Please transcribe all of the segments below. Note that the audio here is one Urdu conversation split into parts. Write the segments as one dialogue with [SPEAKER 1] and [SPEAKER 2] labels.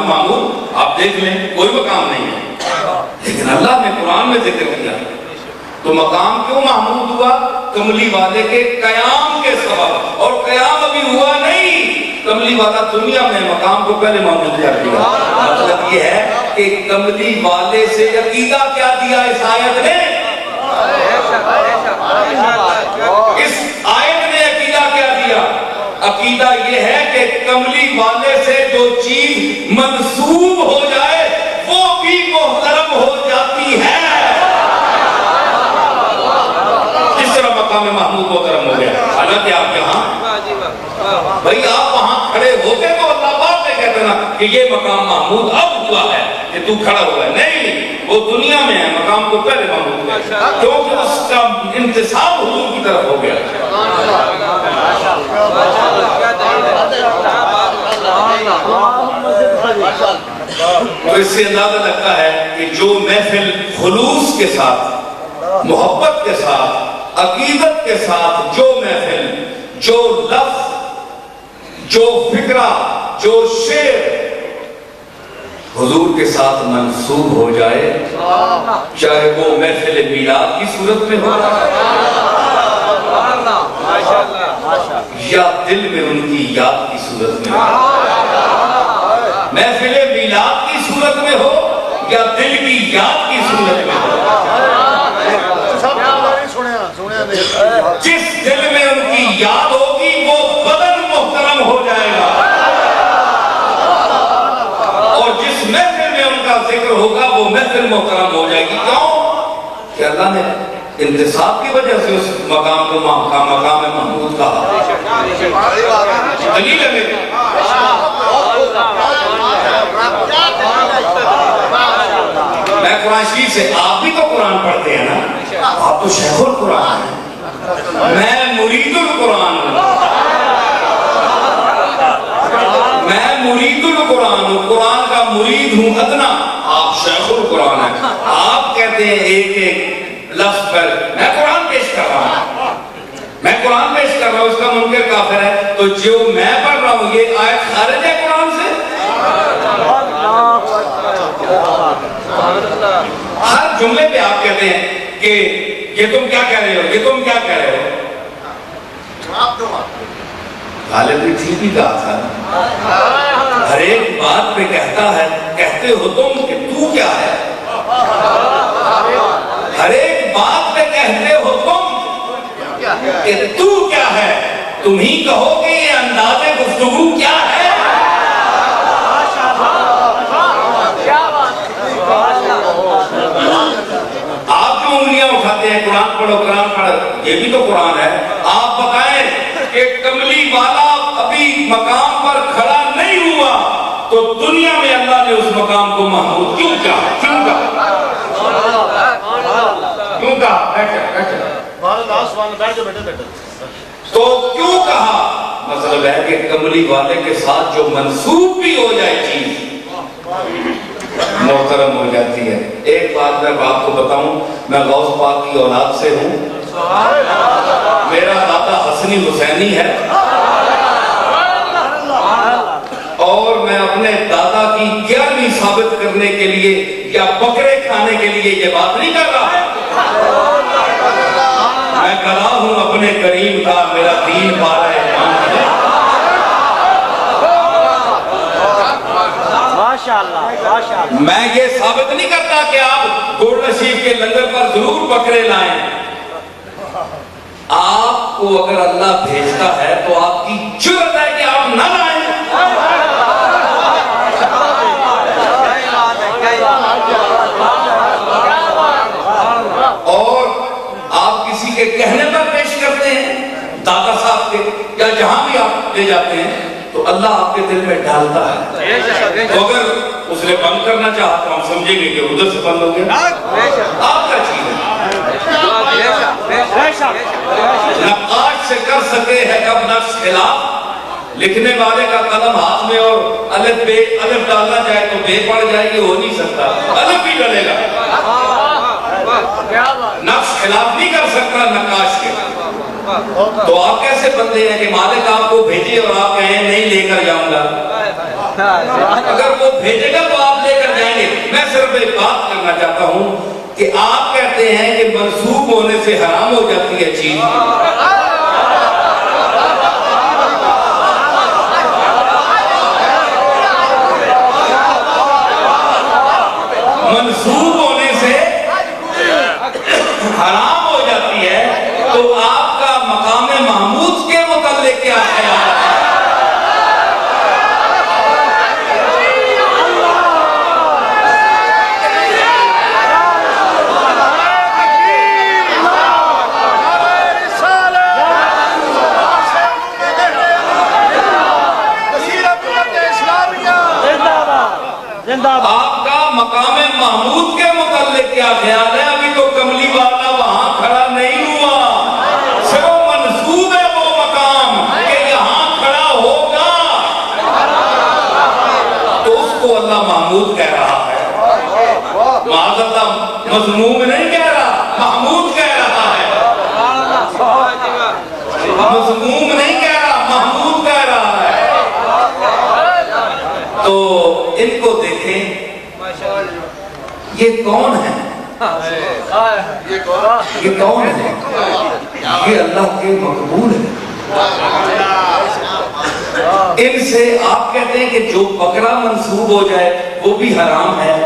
[SPEAKER 1] مقام محمود آپ دیکھ لیں کوئی مقام نہیں ہے، لیکن اللہ نے قرآن میں ذکر کیا تو مقام کیوں محمود ہوا؟ کملی والے کے قیام کے سبب، اور قیام ابھی ہوا نہیں، کملی والا دنیا میں مقام کو پہلے محمود کر دیا۔ مطلب یہ ہے کہ کملی والے سے عقیدہ کیا دیا اس آیت نے؟ اس آیت نے عقیدہ کیا دیا؟ عقیدہ یہ ہے کہ کملی والے سے جو چیز منسوب ہو جائے وہ بھی محترم ہو جاتی ہے۔ اس طرح مقام محمود محترم ہو گیا۔ حالانکہ آپ یہاں بھائی آپ وہاں کھڑے ہوتے تو اللہ بات میں کہتے نا کہ یہ مقام محمود اب ہوا ہے کہ تو کھڑا ہوا ہے، نہیں، وہ دنیا میں ہے، مقام کو پہلے محمود ہے کیونکہ اس کا انتصاب حضور کی طرف ہو گیا۔ اور اس سے اندازہ لگتا ہے کہ جو محفل خلوص کے ساتھ، محبت کے ساتھ، عقیدت کے ساتھ، جو محفل، جو لفظ، جو فکرہ، جو شعر حضور کے ساتھ منسوب ہو جائے، چاہے وہ محفل میلاد کی صورت میں ہو یا دل میں ان کی یاد کی صورت میں ہو، محفل میلاد کی صورت میں ہو یا دل کی یاد کی صورت میں ہو، جس دل میں ان کی یاد ہوگی وہ بدن محترم ہو جائے گا، اور جس محفل میں ان کا ذکر ہوگا وہ محفل محترم ہو جائے گی۔ کیوں؟ کہ اللہ نے انتصاب کی وجہ سے اس مقام کو مقام محمود کہا۔ دلیل ہے میری۔ میں قرآن شریف سے، آپ بھی تو قرآن پڑھتے ہیں نا، آپ تو شیخ القرآن ہیں، میں مرید القرآن ہوں، میں مرید القرآن ہوں، قرآن کا مرید ہوں ادنا، آپ شیخ القرآن ہیں۔ آپ کہتے ہیں ایک ایک لفظ پر میں قرآن پیش کر رہا ہوں، میں قرآن پیش کر رہا ہوں، اس کا منکر کافر ہے، تو جو میں پڑھ رہا ہوں یہ آیت خارج ہے قرآن سے؟ ہر جملے پہ آپ کہتے ہیں کہ یہ تم کیا کہہ رہے ہو، یہ تم کیا کہہ رہے ہو؟ غالب نے ٹھیک ہی کہا تھا، ہر ایک بات پہ کہتا ہے، کہتے ہو تم کہ تو کیا ہے، ہر ایک بات پہ کہتے ہو تم کہ تو کیا ہے، تم ہی کہو کہ یہ انداز گفتگو کیا ہے۔ آپ جو انگلیاں اٹھاتے ہیں قرآن پڑھو قرآن پڑھو، یہ بھی تو قرآن ہے۔ آپ بتائیں کہ کملی والا ابھی مقام پر کھڑا نہیں ہوا تو دنیا میں اللہ نے اس مقام کو محمود کیوں کہا؟ کیوں کہا؟ کیوں کہا؟ تو کیوں کہا؟ مطلب ہے کہ کملی والے کے ساتھ جو منسوب بھی ہو جائے چیز محترم ہو جاتی ہے۔ ایک بات میں آپ کو بتاؤں، میں غوث پاک کی اولاد سے ہوں، میرا دادا حسنی حسینی ہے، اور میں اپنے دادا کی گیارہویں ثابت کرنے کے لیے یا بکرے کھانے کے لیے یہ بات نہیں کر رہا، میں گواہ ہوں اپنے کریم کا، میرا دین پا رہے ہیں۔ میں یہ ثابت نہیں کرتا کہ آپ گولڈ نشیب کے لنگر پر ضرور بکرے لائیں، آپ کو اگر اللہ بھیجتا ہے تو آپ کی جرأت ہے کہ آپ نہ لائیں۔ اور آپ کسی کے کہنے پر پیش کرتے ہیں، دادا صاحب کے یا جہاں بھی آپ لے جاتے ہیں، تو اللہ آپ کے دل میں ڈالتا ہے۔ تو اگر اس نے بند کرنا چاہا تو ہم سمجھیں گے کہ ادھر سے بند ہو گیا، آپ کا چیز ہے۔ نقاش سے کر سکے ہے کب نقش خلاف، لکھنے والے کا قلم ہاتھ میں اور الف بے الف ڈالنا جائے تو بے پڑ جائے گی، ہو نہیں سکتا، الف بھی ڈلے گا، نقش خلاف نہیں کر سکتا نقاش کے۔ تو آپ کیسے بندے ہیں کہ مالک آپ کو بھیجے اور آپ کہیں نہیں لے کر جاؤں گا؟ اگر وہ بھیجے گا تو آپ لے کر جائیں گے. میں صرف ایک بات کرنا چاہتا ہوں کہ آپ کہتے ہیں کہ منسوب ہونے سے حرام ہو جاتی ہے چیز. منسوب ہونے سے حرام ہو جاتی ہے تو آپ کا مقام محمود کے متعلق کیا خیال ہے؟ آپ کا مقام محمود کے متعلق کیا خیال ہے؟ ابھی تو کملی والا وہاں کھڑا نہیں ہوا، صرف منصوب ہے وہ مقام کہ یہاں کھڑا ہوگا، تو اس کو اللہ محمود کہہ رہا ہے. معاذ اللہ مذموم نہیں کہہ رہا، محمود کہہ رہا ہے. مذموم نہیں کہہ رہا، محمود کہہ رہا ہے. تو ان کو دیکھیں، یہ کون ہے؟ یہ کون ہے؟ یہ اللہ کے مقبول ہے. ان سے آپ کہتے ہیں کہ جو بکرا منسوب ہو جائے وہ بھی حرام ہے،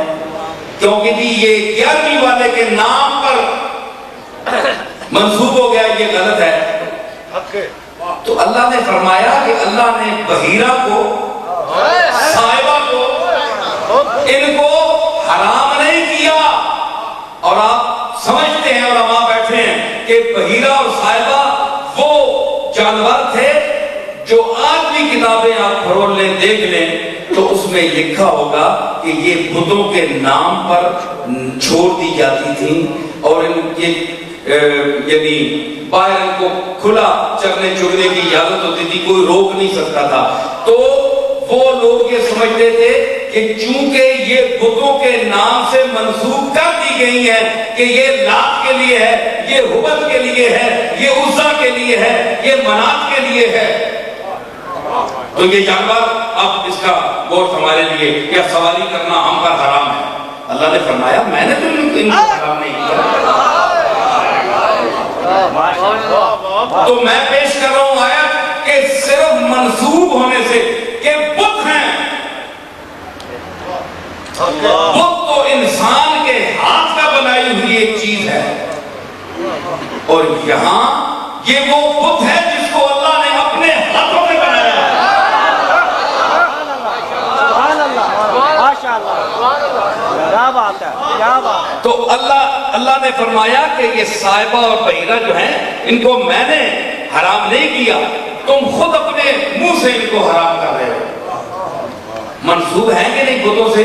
[SPEAKER 1] کیونکہ جی یہ 11ویں والے کے نام پر منسوب ہو گیا، یہ غلط ہے. تو اللہ نے فرمایا کہ اللہ نے بحیرہ کو، صاحبہ کو، ان کو حرام نہیں کیا. اور آپ سمجھتے ہیں، علماء بیٹھے ہیں، کہ بحیرہ اور صاحبہ وہ جانور تھے جو آج بھی کتابیں آپ پھرول لیں، دیکھ لیں تو اس میں لکھا ہوگا کہ یہ بتوں کے نام پر چھوڑ دی جاتی تھیں، اور ان کے یعنی باہر ان کو کھلا چرنے چگنے کی اجازت ہوتی تھی، کوئی روک نہیں سکتا تھا. تو وہ لوگ یہ سمجھتے تھے کہ چونکہ یہ بتوں کے نام سے منسوب کر دی گئی ہے کہ یہ لات کے لیے ہے، یہ ہبل کے لیے ہے، یہ عزا کے لیے ہے، یہ منات کے لیے ہے، تو یہ جانور اب اس کا گوشت ہمارے لیے کیا سوالی کرنا ہم پر حرام ہے. اللہ نے فرمایا میں نے تو ان کو حرام نہیں کیا. تو میں پیش کر رہا ہوں آیت کہ صرف منسوب ہونے سے کہ بت ہیں، بت تو انسان کے ہاتھ کا بنائی ہوئی ایک چیز ہے، اور یہاں یہ وہ بت ہے جس کو اللہ نے اپنے ہاتھوں میں بنایا ہے. تو اللہ نے فرمایا کہ یہ صاحبہ اور بحیرہ جو ہیں ان کو میں نے حرام نہیں کیا، تم خود اپنے منہ سے ان کو حرام کر رہے ہو. منسوب ہیں کہ نہیں بتوں سے؟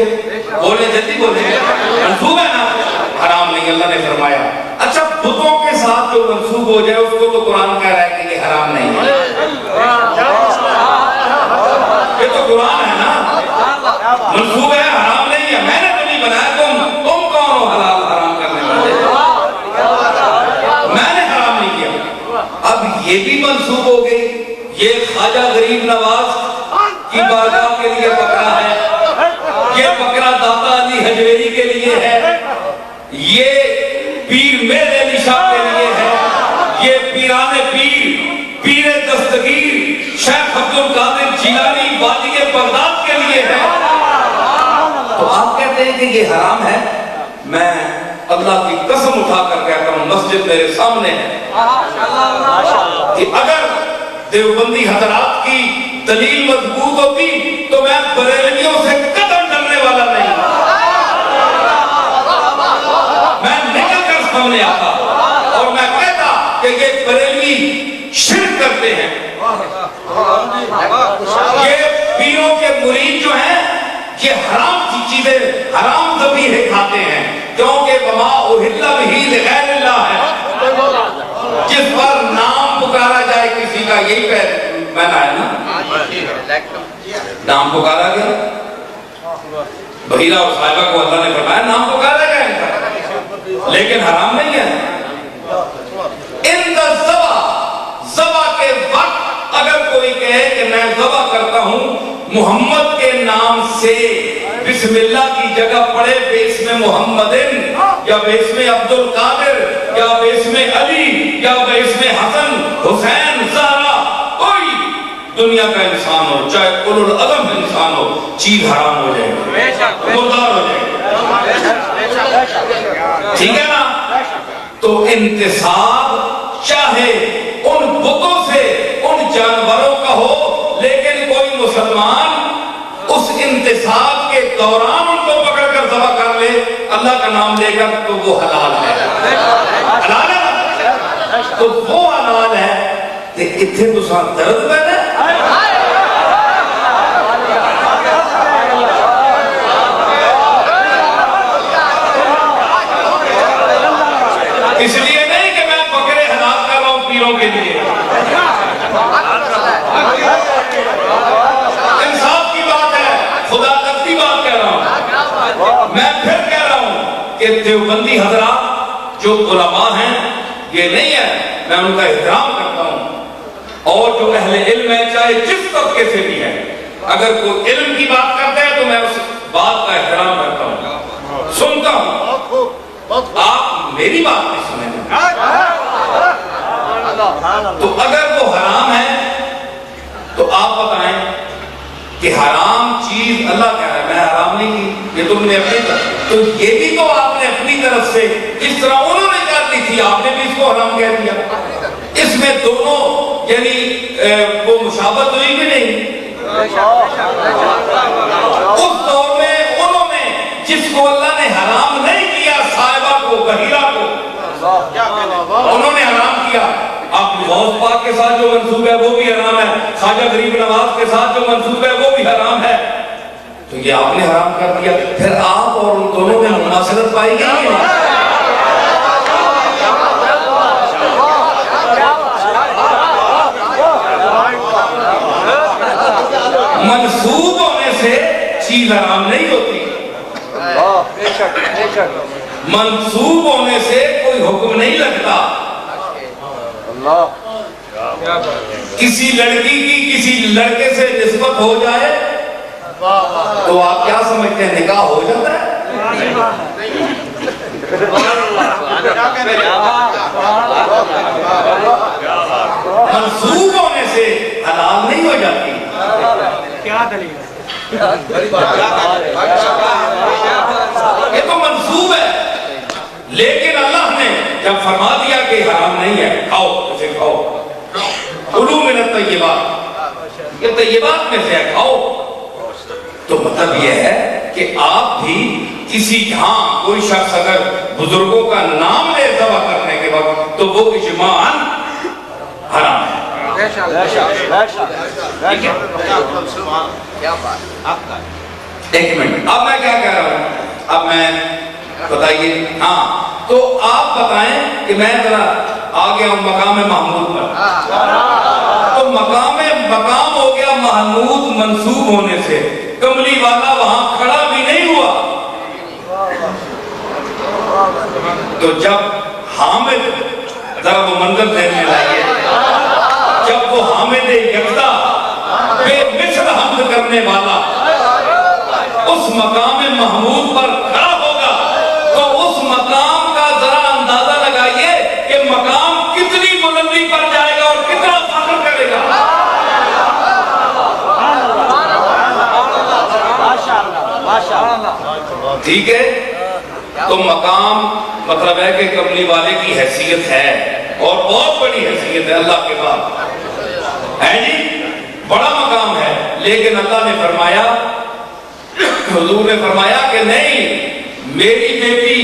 [SPEAKER 1] بولے جلدی بولے، منسوب ہے نا؟ حرام نہیں، اللہ نے فرمایا. اچھا بتوں کے ساتھ جو منسوب ہو جائے اس کو تو قرآن کہہ رہا ہے کہ یہ حرام نہیں ہے. یہ تو قرآن ہے نا، منسوب ہے، حرام نہیں ہے. میں نے تو نہیں بنایا، تم کون ہو حلال حرام کرنے والے؟ میں نے حرام نہیں کیا. اب یہ بھی منسوب ہو گئی. یہ خواجہ غریب نواز کی بارگاہ کے لیے بکرا ہے، یہ بکرا داتا علی حجویری کے لیے ہے، یہ پیر میر علی شاہ کے لیے ہے، یہ پیران پیر، پیر دستگیر شیخ عبد القادر جیلانی وادی بغداد کے لیے ہے. تو آپ کہتے ہیں کہ یہ حرام ہے. میں اللہ کی قسم اٹھا کر کہتا ہوں، مسجد میرے سامنے ہے، کہ اگر دیوبندی حضرات کی دلیل مضبوط ہوتی تو میں بریلویوں سے قدم ڈرنے والا نہیں، میں نکل کر سامنے آتا اور میں کہتا کہ یہ بریلوی شرک کرتے ہیں، یہ پیروں کے مرید جو ہیں یہ حرام چیزیں، حرام ذبیحے کھاتے ہیں، کیونکہ وما اہل بہ لغیر اللہ ہے. جس پر نام پکارا جائے کسی کا، یہی پہنا ہے نا، نام پکارا گیا. بحیرہ اور صاحبہ کو اللہ نے فرمایا نام پکارا گیا ان کا، لیکن حرام نہیں ہے. ان کا ذبح کے وقت اگر کوئی کہے کہ میں ذبح کرتا ہوں محمد کے نام سے بسم اللہ کی جگہ پڑھے باسم محمدن یا باسم عبد القادر یا باسم علی یا باسم حسن حسین زہرا، کوئی دنیا کا انسان ہو، چاہے اولو العزم انسان ہو، چیز حرام ہو جائے گی، مردار ہو جائے گی، ٹھیک ہے نا؟ تو انتصاب چاہے ان بتوں سے ان جانوروں کا ہو، لیکن کوئی مسلمان اس انتصاب کے دوران ان کو پکڑ کر ذبح کر لے اللہ کا نام لے کر، تو وہ حلال ہے، حلال ہے، تو وہ حلال ہے۔ کہ اتھے تو ساتھ درد پیدا ہے، اس لیے نہیں کہ میں بکرے حلال کر رہا ہوں پیروں کے لیے، انصاف کی بات ہے، خدا تکتی بات کہہ رہا ہوں۔ میں پھر کہہ رہا ہوں کہ دیوبندی حضرات جو علماء ہیں، یہ نہیں ہے، میں ان کا احترام کرتا ہوں، اور جو اہل علم ہے چاہے جس طبقے سے بھی ہے، اگر کوئی علم کی بات کرتا ہے تو میں اس بات کا احترام کرتا ہوں، سنتا ہوں، آپ میری بات نہیں سنیں۔ تو اگر وہ حرام ہے تو آپ بتائیں کہ حرام چیز اللہ کہہ رہا ہے، میں حرام نہیں کی، یہ تم نے اپنی طرف، تو یہ بھی تو آپ نے اپنی طرف سے جس طرح انہوں نے کر لی تھی آپ نے بھی اس کو حرام کہہ دیا۔ اس میں دونوں یعنی وہ مشابہت ہوئی بھی نہیں۔ اس دور میں انہوں نے جس کو اللہ نے حرام نہیں کیا، صاحبہ کو، بحیرہ کو، انہوں نے حرام کیا۔ آپ غوث پاک کے ساتھ جو منسوب ہے وہ بھی حرام ہے، خواجہ غریب نواز کے ساتھ جو منسوب ہے وہ بھی حرام ہے، تو یہ آپ نے حرام کر دیا۔ پھر آپ اور ان دونوں میں مماثلت پائی گئی ہے۔ منسوب ہونے سے چیز حرام نہیں ہوتی، منسوب ہونے سے کوئی حکم نہیں لگتا۔ کسی لڑکی کی کسی لڑکے سے نسبت ہو جائے تو آپ کیا سمجھتے ہیں، نکاح ہو جاتا ہے؟ منسوب ہونے سے حلال نہیں ہو جاتی۔ کیا دلیل ہے؟ یہ تو منسوب ہے، لیکن اللہ نے جب فرما دیا کہ حرام نہیں ہے، کھاؤ، اسے کھاؤ، کلوا من الطیبات، یہ طیبات میں سے ہے، کھاؤ، تو مطلب یہ ہے کہ آپ بھی کسی جہاں کوئی شخص اگر بزرگوں کا نام لے ذبح کرنے کے وقت تو وہ اجماعاً حرام ہے۔ ایک منٹ، اب میں کیا کہہ رہا ہوں، اب میں بتائیے، ہاں تو آپ بتائیں کہ میں ذرا آ گیا ہوں مقام محمود پر، تو مقام ہو گیا محمود منسوب ہونے سے، کملی والا وہاں کھڑا بھی نہیں ہوا، تو جب حامد، ذرا وہ منظر ذہن میں لائیے، جب وہ حامد یکتا بے مثل حمد کرنے والا اس مقام محمود پر کھڑا ہوگا تو اس مقام کا ذرا اندازہ لگائیے کہ مقام کتنی بلندی پر جائے گا اور کتنا فخر کرے گا۔ ٹھیک ہے، تو مقام مطلب ہے کہ کملی والے کی حیثیت ہے اور بہت بڑی حیثیت ہے اللہ کے بعد، ہے جی، بڑا مقام ہے، لیکن اللہ نے فرمایا، حضور نے فرمایا کہ نہیں، میری بیٹی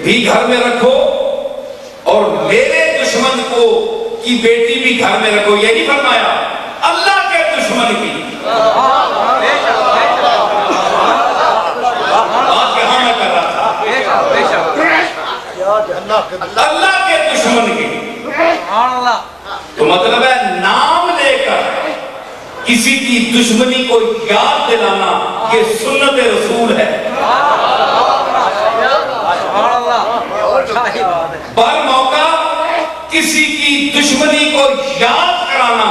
[SPEAKER 1] بھی گھر میں رکھو اور میرے دشمن کی بیٹی بھی گھر میں رکھو، یہ نہیں فرمایا، اللہ کے دشمن کی۔ بات یہاں میں کر رہا تھا، اللہ کے دشمن کی، تو مطلب ہے نام لے کر کسی کی دشمنی کو یاد دلانا، یہ سنت رسول ہے۔ بر موقع کسی کی دشمنی کو یاد کرانا،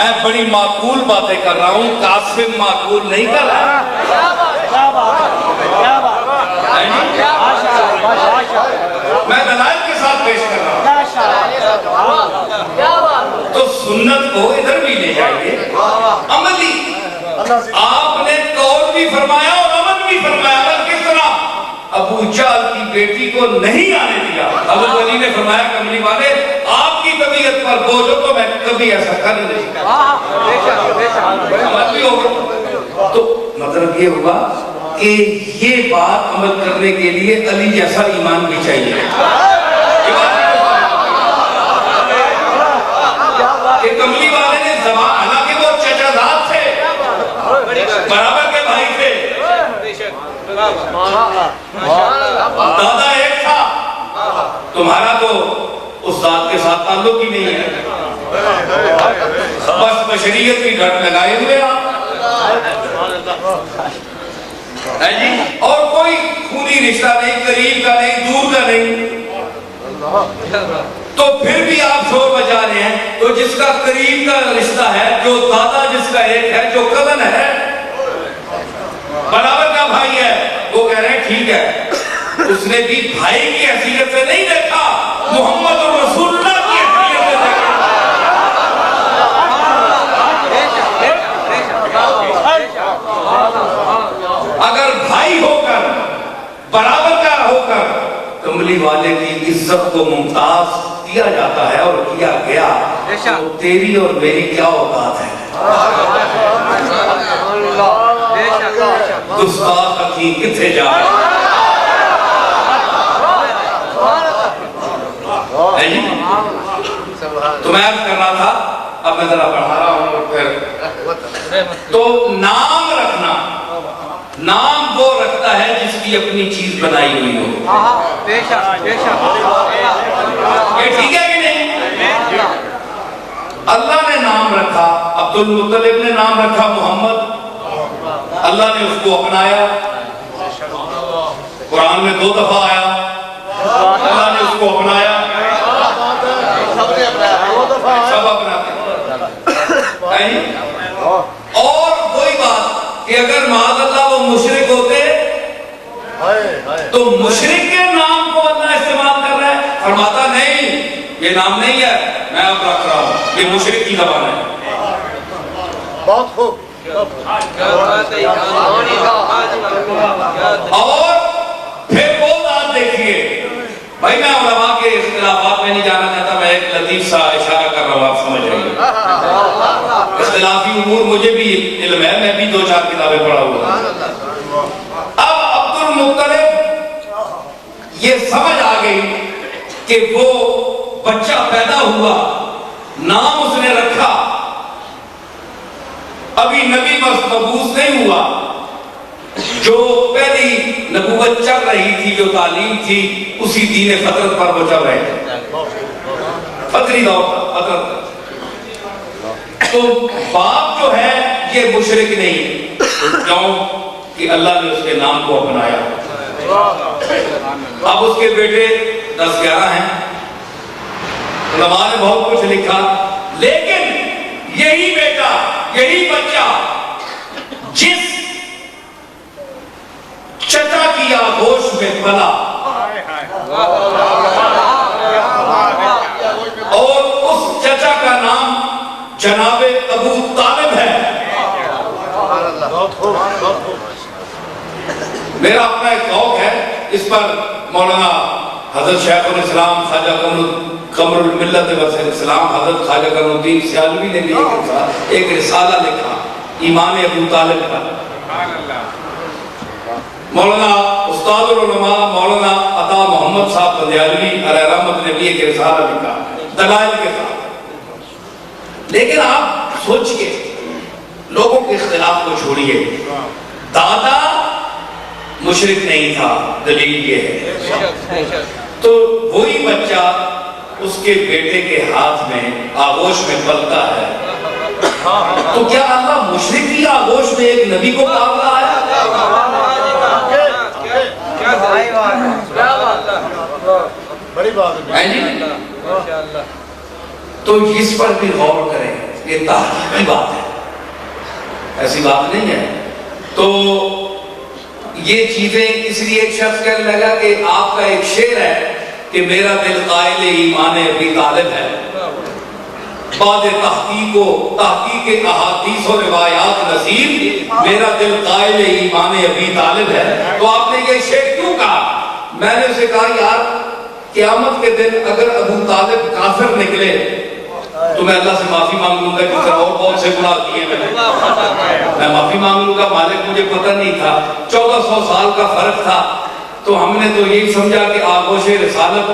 [SPEAKER 1] میں بڑی معقول باتیں کر رہا ہوں، قاسم معقول نہیں کر رہا۔ میں دلائل کے ساتھ پیش کر رہا ہوں۔ تو سنت کو ادھر بھی لے جائیے، عملی آپ نے قول بھی فرمایا اور عمل بھی فرمایا۔ عمل کس طرح؟ ابو جہل کی بیٹی کو نہیں آنے دیا۔ حضرت علی نے فرمایا کملی والے آپ کی طبیعت پر بوجھ ہو تو میں کبھی ایسا کر نہیں سکتا۔ عمل بھی ہوگا۔ تو مطلب یہ ہوا کہ یہ بات عمل کرنے کے لیے علی جیسا ایمان بھی چاہیے کہ کملی والے نے زبان، حالانکہ وہ چچا زاد تھے، برابر کے بھائی تھے، دادا ایک تھا، تمہارا تو اس ذات کے ساتھ تعلق ہی نہیں ہے، بس بشریت کی ڈھٹ لگائے ہوئے آپ، اور کوئی خونی رشتہ نہیں، قریب کا نہیں، دور کا نہیں، تو پھر بھی آپ شور بجا رہے ہیں۔ تو جس کا قریب کا رشتہ ہے، جو دادا جس کا ایک ہے، جو کزن ہے، برابر کا بھائی ہے، وہ کہہ رہے ہیں ٹھیک ہے، اس نے بھی بھائی کی حیثیت سے نہیں دیکھا، محمد رسول اللہ کی حیثیت سے دیکھا۔ اگر بھائی ہو کر، برابر کا ہو کر کملی والے کی عزت کو ممتاز کیا جاتا ہے اور کیا گیا، تو تیری اور میری کیا اوقات ہے؟ گستاخ حکیم کتنے جا رہے ہیں؟ تو میں عرض کر رہا تھا، اب میں ذرا پڑھا رہا ہوں اور پھر تو نام رکھنا، نام وہ رکھتا ہے جس کی اپنی چیز بنائی ہوئی ہو۔ یہ ٹھیک ہے کہ نہیں؟ اللہ نے نام رکھا، عبد المطلب نے نام رکھا محمد، اللہ نے اس کو اپنایا، قرآن میں 2 دفعہ آیا، اللہ نے اس کو اپنایا، سب اپناتے ہیں۔ اور وہی بات کہ اگر معاذ اللہ وہ مشرک ہوتے تو مشرک کے نام کو اللہ استعمال کر رہا ہے، فرماتا نہیں یہ نام نہیں ہے، میں اب رکھ رہا ہوں، یہ مشرک کی زبان ہے۔
[SPEAKER 2] بہت خوب۔
[SPEAKER 1] اور پھر وہ بات دیکھیے بھائی، میں علماء کے اختلافات میں نہیں جانا چاہتا، میں ایک لطیف سا اشارہ کر رہا ہوں، آپ سمجھ رہے ہیں۔ اختلافی امور مجھے بھی علم ہے، میں بھی 2-4 کتابیں پڑھا ہوا۔ اب عبد المطلب یہ سمجھ آ گئی کہ وہ بچہ پیدا ہوا، نام اس نے رکھا، ابھی نبی مبعوث نہیں ہوا، جو پہلی نبوت چل رہی تھی، جو تعلیم تھی، اسی دین فطرت پر وہ چل رہے تھے، فطری دور پر، فطرت۔ تو باپ جو ہے یہ مشرک نہیں، کیوں کہ اللہ نے اس کے نام کو اپنایا۔ اب اس کے بیٹے 10-11 ہیں، علماء نے بہت کچھ لکھا، لیکن یہی بیٹا، یہی بچہ جس چچا کی آغوش میں پلا اور اس چچا کا نام جناب ابو طالب ہے۔ میرا اپنا ایک ذوق ہے، اس پر مولانا حضرت شیخ الاسلام خواجہ قمر الملت والاسلام حضرت خواجہ قمر الدین سیالوی نے بھی ایک رسالہ لکھا ایمان ابو طالب پر۔ مولانا استاد العلماء مولانا عطا محمد صاحب بندیالوی علیہ رحمت نے بھی ایک رسالہ لکھا دلائل کے ساتھ۔ لیکن آپ سوچئے، لوگوں کے اختلاف کو چھوڑیے، دادا مشرک نہیں تھا، دلیل یہ ہے، تو وہی بچہ اس کے بیٹے کے ہاتھ میں آغوش میں پلتا ہے، تو کیا اللہ مشرک کی آغوش میں ایک نبی کو پال رہا ہے؟
[SPEAKER 2] بڑی بات ہے۔
[SPEAKER 1] تو اس پر بھی غور کریں۔ یہ تحقیقی بات ہے، ایسی بات نہیں ہے۔ تو یہ چیزیں اس لیے ایک شخص کہنے لگا کہ آپ کا ایک شعر ہے کہ میرا دل قائل ایمان ابی طالب ہے، بعد تحقیق احادیث و روایات نصیب، میرا دل قائل ایمان ابی طالب ہے۔ تو آپ نے یہ شعر کیوں کہا؟ میں نے اسے کہا یار قیامت کے دن اگر ابو طالب کافر نکلے تو میں اللہ سے معافی مانگ لوں گا کہ اور بہت سے گناہ کیے میں معافی مانگ لوں گا، مالک مجھے پتہ نہیں تھا، 1400 سال کا فرق تھا، تو ہم نے تو یہی سمجھا کہ آغوش رسالت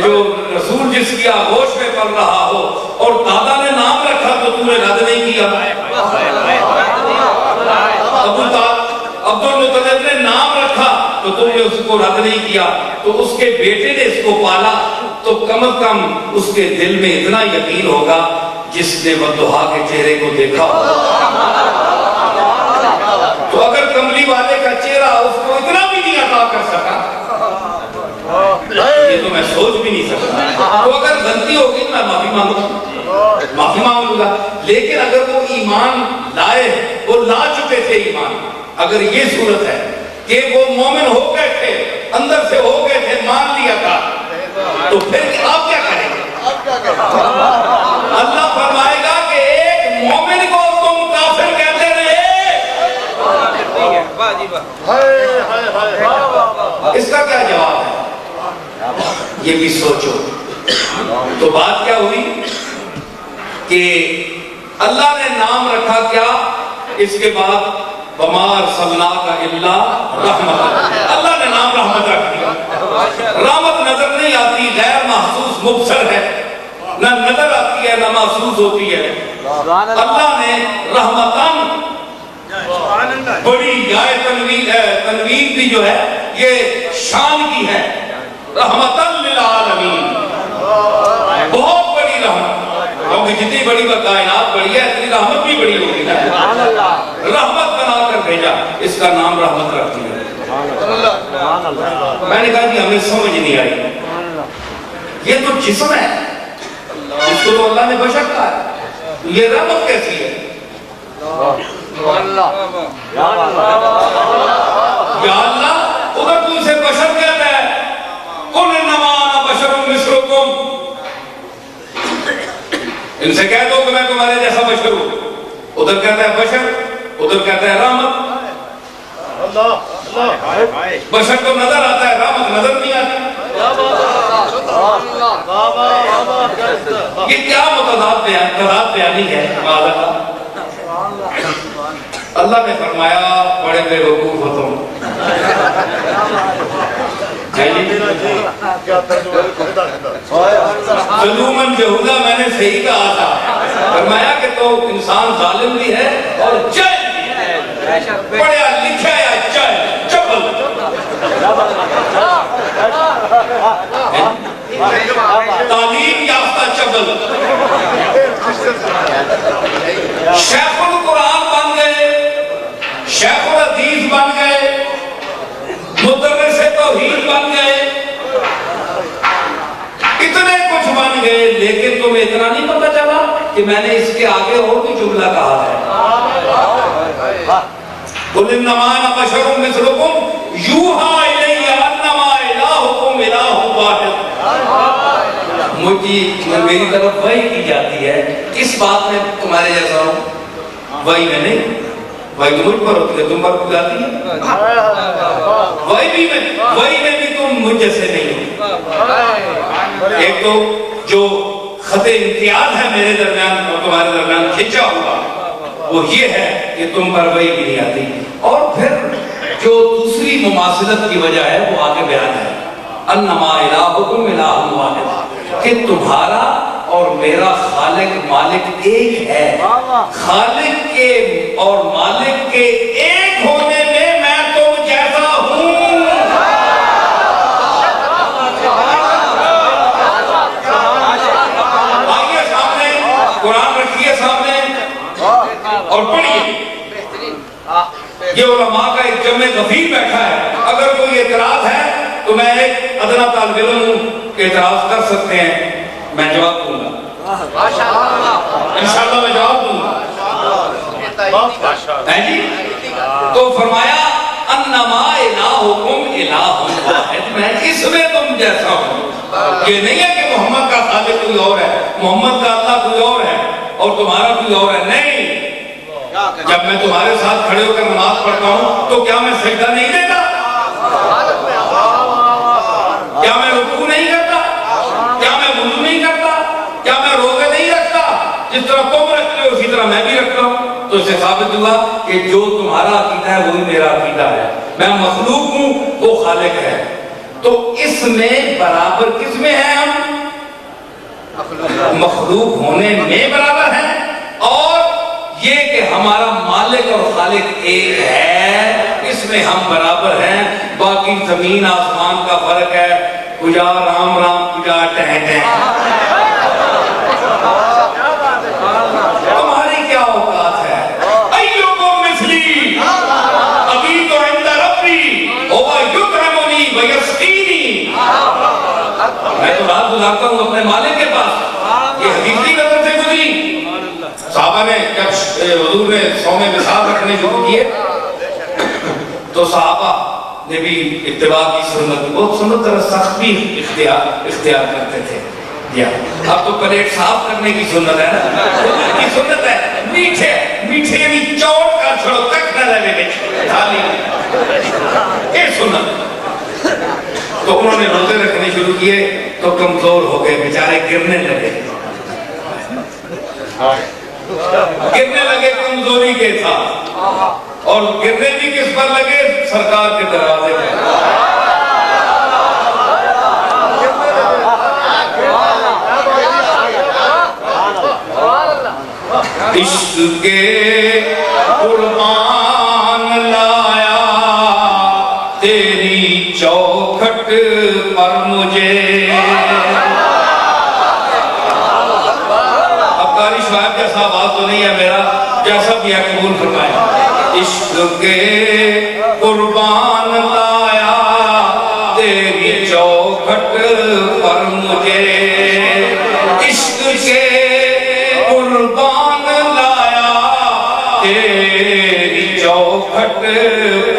[SPEAKER 1] جو رسول جس کی آغوش میں پڑھ رہا ہو اور دادا نے نام رکھا تو تم نے رد نہیں کیا، عبد المطلب نے نام رکھا تو تم نے اس کو رد نہیں کیا، تو اس کے بیٹے نے اس کو پالا، تو کم از کم اس کے دل میں اتنا یقین ہوگا جس نے والضحیٰ کے چہرے کو دیکھا ہوگا۔ تو اگر کملی والے کا چہرہ اس کو اتنا بھی نہیں عطا کر سکا، یہ تو میں سوچ بھی نہیں سکتا، تو اگر غلطی ہوگی میں معافی مانگ لوں گا، لیکن اگر وہ ایمان لائے، وہ لا چکے تھے ایمان، اگر یہ صورت ہے کہ وہ مومن ہو گئے تھے، اندر سے ہو گئے تھے، مان لیا تھا، تو پھر آپ کیا کریں گے؟ اللہ فرمائے گا کہ ایک مومن کو تم کافر کہتے رہے، اس کا کیا جواب ہے؟ یہ بھی سوچو۔ تو بات کیا ہوئی کہ اللہ نے نام رکھا کیا؟ اس کے بعد وَمَا أَرْسَلْنَاكَ إِلَّا رَحْمَةً، اللہ نے نام رحمت رکھ دیا۔ رحمت نظر نہیں آتی، غیر محسوس مبصر ہے، نہ نظر آتی ہے نہ محسوس ہوتی ہے۔ اللہ نے رحمتاً بڑی جائے تنوین بھی جو ہے یہ شان کی ہے، رحمتاً للعالمین، بہت بڑی رحمت، کیونکہ جتنی بڑی وہ کائنات بڑی ہے اتنی رحمت بھی بڑی ہوگی نا، رحمت بنا کر بھیجا، اس کا نام رحمت رکھ دیا۔ میں نے کہا جی ہمیں سمجھ نہیں آئی، یہ تو جسم ہے، اس کو تو اللہ نے بشر کہا ہے، یہ رحمت کیسی ہے؟ یا اللہ اگر تو اسے بشر کہتا ہے، قُلْ إِنَّمَا أَنَا بَشَرٌ مِثْلُكُمْ، ان سے کہہ دو کہ میں تمہارے جیسا بشر ہوں، ادھر کہتا ہے بشر، ادھر کہتا ہے رحمت۔ بشر تو نظر آتا ہے، رحمت نظر نہیں آتی، یہ کیا متضاد بیانی ہے؟ اللہ نے فرمایا بڑے بے وقوف ہو تم، ظلوماً جہولا، میں نے صحیح کہا تھا، فرمایا کہ تو انسان ظالم بھی ہے اور جاہل بھی ہے، پڑھیا لکھا یا جاہل، چبل، تعلیم یافتہ چبل، شیخ القرآن بن گئے، شیخ الحدیث بن گئے، مدرس توحید بن گئے، اتنے کچھ بن گئے، لیکن تمہیں اتنا نہیں پتا چلا کہ میں نے اس کے آگے اور بھی جملہ کہا ہے، قُلْ إِنَّمَا أَنَا بَشَرٌ مِثْلُكُمْ يُوحَىٰ إِلَيَّ أَنَّمَا إِلَٰهُكُمْ إِلَٰهٌ وَاحِدٌ، میری طرف وحی کی جاتی ہے، کس بات میں تمہارے جیسا ہوں؟ وحی میں نہیں، وحی تو مجھ پر ہوتی ہے، تم پر کو جاتی ہے، وحی میں بھی تم مجھ جیسے نہیں ہو۔ ایک تو جو خط امتیاز ہے میرے درمیان اور تمہارے درمیان کھینچا ہوا، وہ یہ ہے کہ تم پر وحی بھی نہیں آتی، اور پھر جو دوسری مماثلت کی وجہ ہے وہ آگے بیان ہے، انما الہکم الہ واحد، کہ تمہارا اور میرا خالق مالک ایک ہے، خالق کے اور مالک کے ایک ہونے میں میں تم جیسا ہوں۔ آئیے سامنے قرآن رکھیے سامنے اور پڑھیے، یہ علماء کا ایک جمع غفیر بیٹھا ہے، اگر کوئی اعتراض ہے تو میں ایک ادنا طالب علم ہوں کہ اعتراض کر سکتے ہیں، میں جواب دوں گا۔ انشاءاللہ میں جواب دوں گا. ہے جی؟ تو فرمایا انما الہکم الہ واحد, میں اس میں تم جیسا ہوں. یہ نہیں ہے کہ محمد کا خالق کوئی اور ہے, محمد کا اللہ کوئی اور ہے اور تمہارا کوئی اور ہے. نہیں, جب میں تمہارے ساتھ کھڑے ہو کر نماز پڑھتا ہوں تو کیا میں سجدہ نہیں دیتا؟ کیا میں رکوع نہیں کرتا؟ کیا میں وضو نہیں کرتا؟ کیا میں روزے نہیں رکھتا؟ جس طرح تم رکھتے ہو اسی طرح میں بھی رکھتا ہوں. تو اس سے ثابت ہوا کہ جو تمہارا عقیدہ ہے وہی میرا عقیدہ ہے. میں مخلوق ہوں, وہ خالق ہے. تو اس میں برابر کس میں ہے ہم؟ مخلوق ہونے میں برابر ہیں, اور یہ کہ ہمارا مالک اور خالق ایک ہے اس میں ہم برابر ہیں. باقی زمین آسمان کا فرق ہے, کجا رام رام کجا ٹہ ٹہ. تمہاری کیا اوقات ہے؟ ایوکم مثلی ابھی تو عند ربی ہوا یکرمنی ویسقینی. میں تو رات گزارتا ہوں اپنے مالک کے پاس. یہ حدیث کی نظر سے گزری. صحابہ نے جب حضور نے صوم وصال رکھنے شروع کیے تو صحابہ نے بھی اتباع کی سنت, بہت سنت طرح سخت بھی اختیار کرتے تھے. اب تو پلیٹ صاف کرنے کی سنت ہے نا, کی سنت ہے. میٹھے میٹھے بھی چوٹ کا چھوڑو تک نہ لگے بچ تھالی, یہ سنت. تو انہوں نے روزے رکھنے شروع کیے تو کمزور ہو گئے بیچارے, گرنے لگے. گرنے لگے کمزوری کے ساتھ, اور گرنے بھی کس پر لگے؟ سرکار کے دروازے پر. عشق کے قربان لایا تیری چوکھٹ پر مجھے. اب قاری شعیب جیسا آواز تو نہیں ہے میرا, جیسا بھی ہے قبول فرمائے. عشق کے قربان لایا تیری چوکھٹ پر مجھے. عشق کے قربان لایا تیری چوکھٹ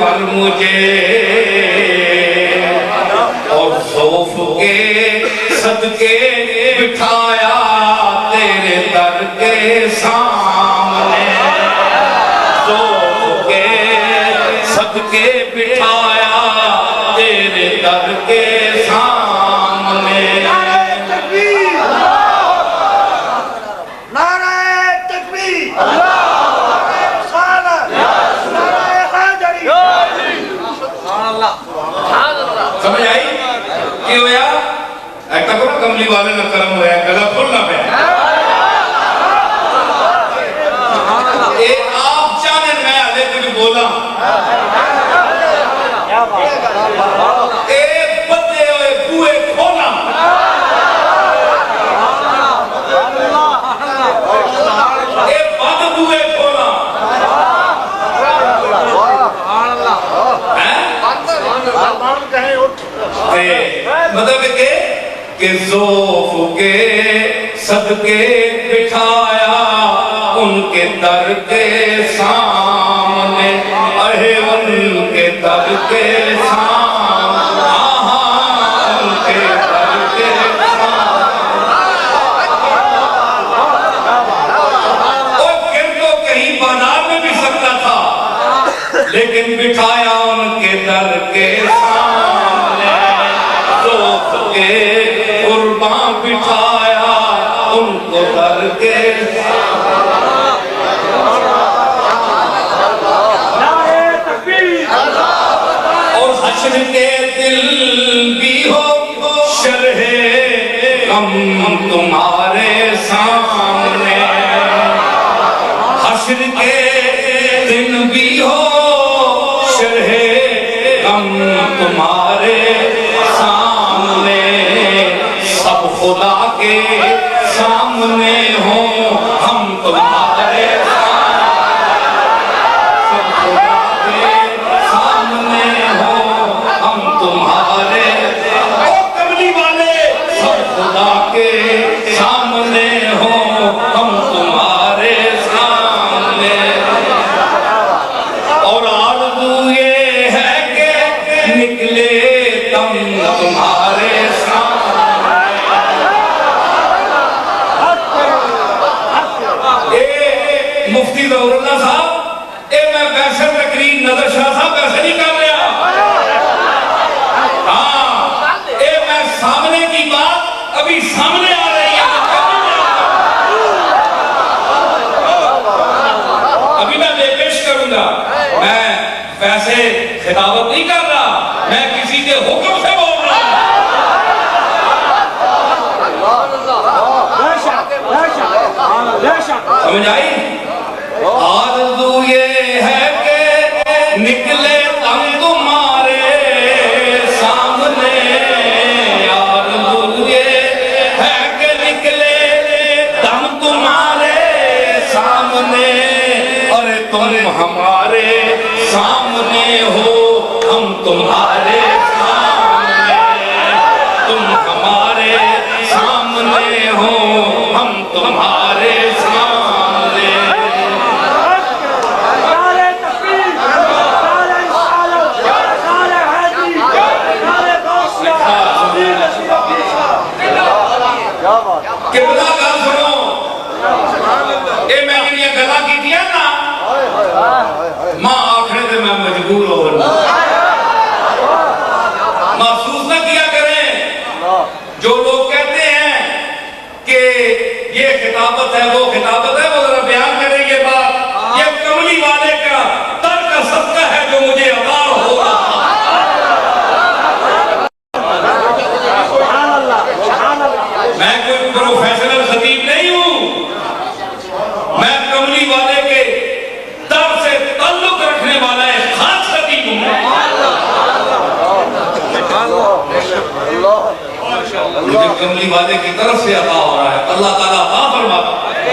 [SPEAKER 1] پر مجھے, اور خوف کے صدقے بٹھایا تیرے در کے سامنے. خوف کے صدقے بٹھایا تیرے در کے سامنے. سمجھ آئی کی ہویا؟ ایک تک کملی والے نہ کرم ہویا, گلا کھولنا پہ. آپ جانے میں آلے کچھ بولا, اے بدے ہوئے بوئے کھولا. اے بد بوئے کھولا. مطلب کہ ذوف کے صدقے بٹھایا ان کے در کے سامنے, اے ان کے در کے سامنے, ان کے در کے سامنے. اور گر تو کہیں بازار میں بھی سکتا تھا, لیکن بٹھایا ان کے در کے سامنے. ذوف کے قربان بٹھایا ان کو در کے اور حشر کے دل بھی ہو شرح غم تمہارے سامنے. حشر کے دن بھی ہو شرح غم تمہارے سامنے. سب خدا کے سامنے ہوں ہم تمہارے سب خدا کے سامنے ہوں ہم تمہارے. او کملی والے, سب خدا کے سامنے ہوں ہم تمہارے. مفتی ظہور اللہ صاحب اے میں ویسے تقریر نظر شاہ صاحب ویسے نہیں کر رہا، ہاں اے میں سامنے کی بات ابھی سامنے آ رہی ہے، ابھی میں لے پیش کروں گا، میں ویسے خطابت نہیں کر رہا، میں کسی کے حکم سے بول رہا ہوں۔ سمجھ آئی؟ آرزو یہ ہے کہ نکلے تم تمہارے سامنے، آرزو یہ ہے کہ نکلے تم تمہارے سامنے، اور تم ہمارے سامنے ہو ہم تمہارے سامنے، تم ہمارے سامنے ہو ہم تمہارے سامنے۔ قبلہ کا سنو، اے میں نے یہ گلا کی دیا نا، ماں آخرے دے میں مجبور ہو رہا محسوس نہ کیا کریں۔ جو لوگ کہتے ہیں کہ یہ خطابت ہے وہ خطابت ہے، وہ ذرا بیان کریں یہ بات، یہ کملی والے کا در کا صدقہ ہے جو مجھے عطا ہو رہا۔ میں کوئی پروفیشنل خطیب نہیں ہوں، میں کملی والے کے در سے تعلق رکھنے والا ایک خاص خطیب ہوں۔ مجھے کملی والے کی طرف سے عطا ہو رہا ہے، اللہ تعالیٰ عطا فرماتا ہے۔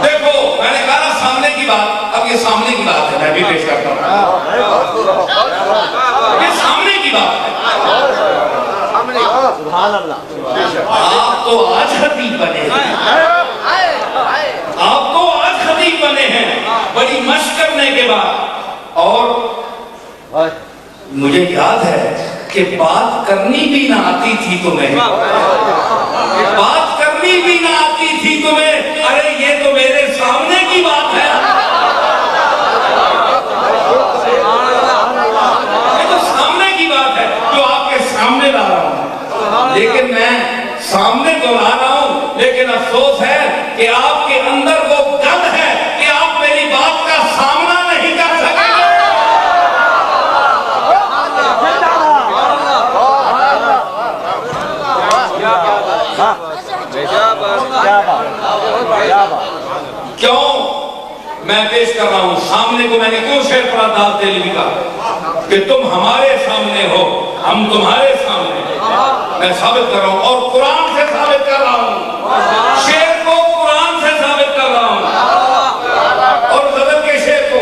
[SPEAKER 1] دیکھو میں نے کہا نا سامنے کی بات، اب یہ سامنے کی بات ہے، میں بھی پیش کرتا ہوں، یہ سامنے کی بات ہے۔ آپ تو آج خطیب بنے ہیں، آپ تو آج خطیب بنے ہیں بڑی مشق کرنے کے بعد، اور مجھے یاد ہے کہ بات کرنی بھی نہ آتی تھی تمہیں، بات کرنی بھی نہ آتی تھی تمہیں، ارے یہ تو میرے سامنے کی بات ہے، یہ تو سامنے کی بات ہے جو آپ کے سامنے لا رہا ہوں، لیکن میں سامنے تو لا رہا ہوں، لیکن افسوس ہے کہ آپ کے اندر وہ گد ہے کہ آپ میری بات کا سامنا نہیں کر سکیں گے۔ کیوں میں پیش کر رہا ہوں سامنے کو، میں نے کیوں شعر پڑھا داد دہلوی کا کہ تم ہمارے سامنے ہو ہم تمہارے سامنے، میں ثابت کر رہا ہوں اور قرآن سے ثابت کر رہا ہوں، شعر کو قرآن سے ثابت کر رہا ہوں، اور غزل کے شعر کو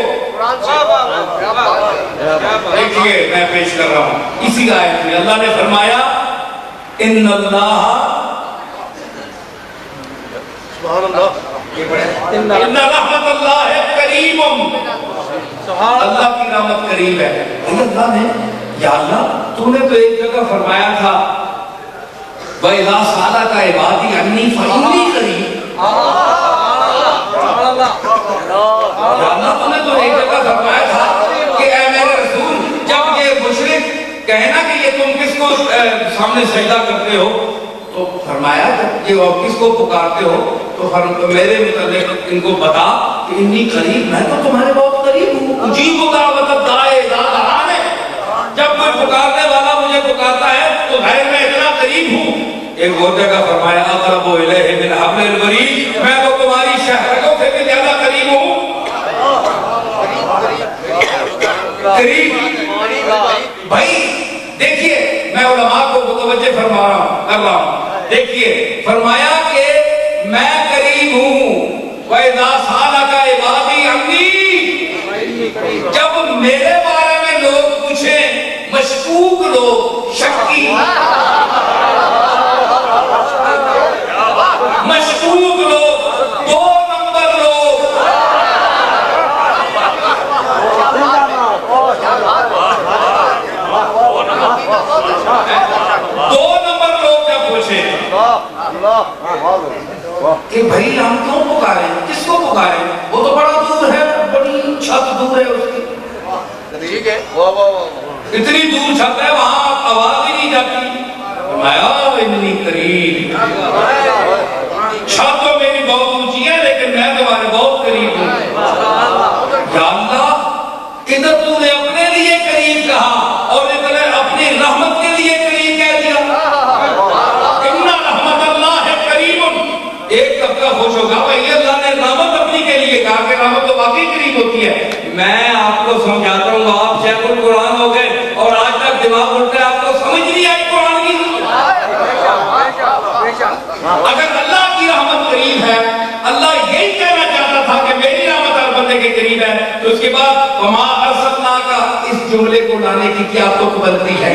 [SPEAKER 1] دیکھیے میں پیش کر رہا ہوں اسی آیت میں اللہ نے فرمایا ان اللہ ان رحمت اللہ قریب، اللہ کی رحمت قریب ہے۔ اللہ نے یا اللہ تو نے تو ایک جگہ فرمایا تھا وَإِذَا سَأَلَكَ عِبَادِي عَنِّي فَإِنِّي قَرِيبٌ، یا اللہ تو نے تو ایک جگہ فرمایا تھا کہ اے میرے رسول جب یہ مشرک کہنا کہ یہ تم کس کو سامنے سجدہ کرتے ہو، تو فرمایا کہ کس کو پکارتے ہو، تو میرے متعلق ان کو بتا کہ انی قریب، میں تو تمہارے بہت قریب ہوں، اجیب دعوت الداعی اذا دعان، جب کوئی پکارنے والا مجھے پکارتا ہے تو بھائی میں اتنا قریب ہوں۔ ایک اور جگہ فرمایا اقرب الیہ من حبل الورید، میں تو تمہاری شہرتوں سے بھی زیادہ قریب ہوں۔ قریب بھائی دیکھیے میں علماء کو متوجہ فرما رہا ہوں، دیکھیے فرمایا کہ میں قریب ہوں، وَإِذَا سَأَلَكَ عِبَادِي عَنِّي، جب میرے بارے میں لوگ پوچھیں، مشکوک لوگ، شکی مشکوک لوگ، دو نمبر لوگ، دو نمبر لوگ جب پوچھیں کہ بھائی ہم کیوں پکاریں، کس کو پکاریں، وہ تو بڑا دور ہے، بڑی چھت دور ہے اس کی،
[SPEAKER 2] ٹھیک ہے، واہ واہ واہ،
[SPEAKER 1] اتنی دور چھت ہے وہاں آواز ہی نہیں جاتی، فرمایا اتنی قریب، چھت تو میری بہت اونچی ہے لیکن میں تمہارے بہت قریب ہوں۔ یا اللہ کدھر تو نے اپنے لیے قریب کہا اور ادھر اپنی رحمت کے لیے قریب کہہ دیا۔ ان رحمت اللہ قریب، ایک طبقہ خوش ہوگا بھائی اللہ نے رحمت اپنی کے لیے کہا کہ رحمت تو واقعی قریب ہوتی ہے۔ میں آپ کو سمجھاتا ہوں، آپ شیخ القرآن ہو گئے اور آج تک دماغ اٹھتا ہے، آپ کو سمجھ نہیں آئی قرآن کی۔ اگر اللہ کی رحمت قریب ہے، اللہ یہی کہنا چاہتا تھا کہ میری رحمت ہر بندے کے قریب ہے، تو اس کے بعد وما ارسلناک کا اس جملے کو لانے کی کیا تو بنتی ہے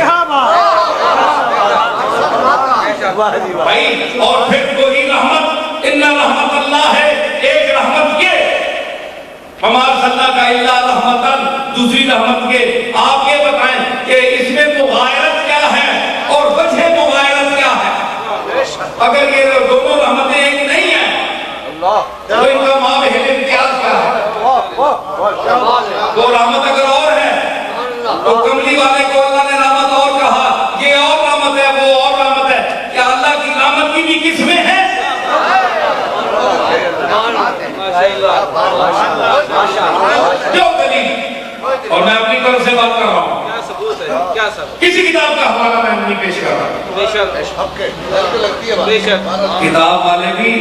[SPEAKER 1] بھائی؟ اور پھر وہی رحمت، ان رحمت اللہ ہے، ایک رحمت یہ وما ارسلناک الا رحمتن، دوسری رحمت کے آپ یہ بتائیں کہ اس میں مغایرت کیا ہے اور وجہ مغایرت کیا ہے؟ اگر یہ دونوں رحمتیں ایک نہیں ہیں تو ان کا مابہم امتیاز کیا ہے؟ وہ رحمت اگر اور ہے تو کملی والے کو اللہ نے رحمت اور کہا، یہ اور رحمت ہے وہ اور رحمت ہے، کیا اللہ کی رحمت کی بھی قسمیں ہیں؟ جو دلیل، اور میں اپنی طرف سے بات کر رہا ہوں، کسی کتاب کا حوالہ میں نہیں پیش کر رہا، کتاب والے بھی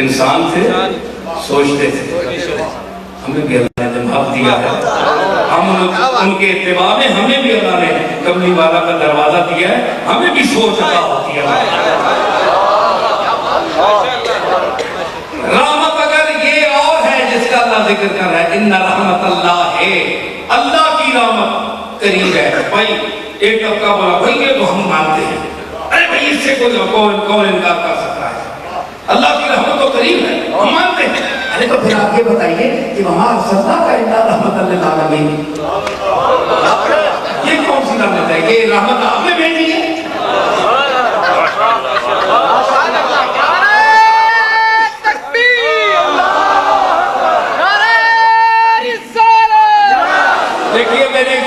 [SPEAKER 1] انسان تھے، سوچتے تھے، ہمیں بھی اللہ نے دماغ دیا ہے، ہم ان کے اتباع میں ہمیں بھی اللہ نے کملی والا کا دروازہ دیا ہے، ہمیں بھی سوچ عطا ہوتی ہے۔ رحمت اگر یہ اور ہے جس کا اللہ ذکر کر رہا ہے، ان رحمت اللہ ہے، اللہ کی رحمت قریب ہے۔ بھائی ایک طبقہ بولا بھائی یہ تو ہم مانتے ہیں، ارے بھائی اس سے کون انکار کر سکتا ہے، اللہ کی رحمت تو قریب ہے، ہم مانتے ہیں۔ ارے تو پھر آپ یہ بتائیے کہ وہاں ارسلناک کا الا رحمت للعالمین، یہ کون سی رحمت ہے؟ یہ رحمت آپ نے بھیجی ہے؟ دیکھیے میرے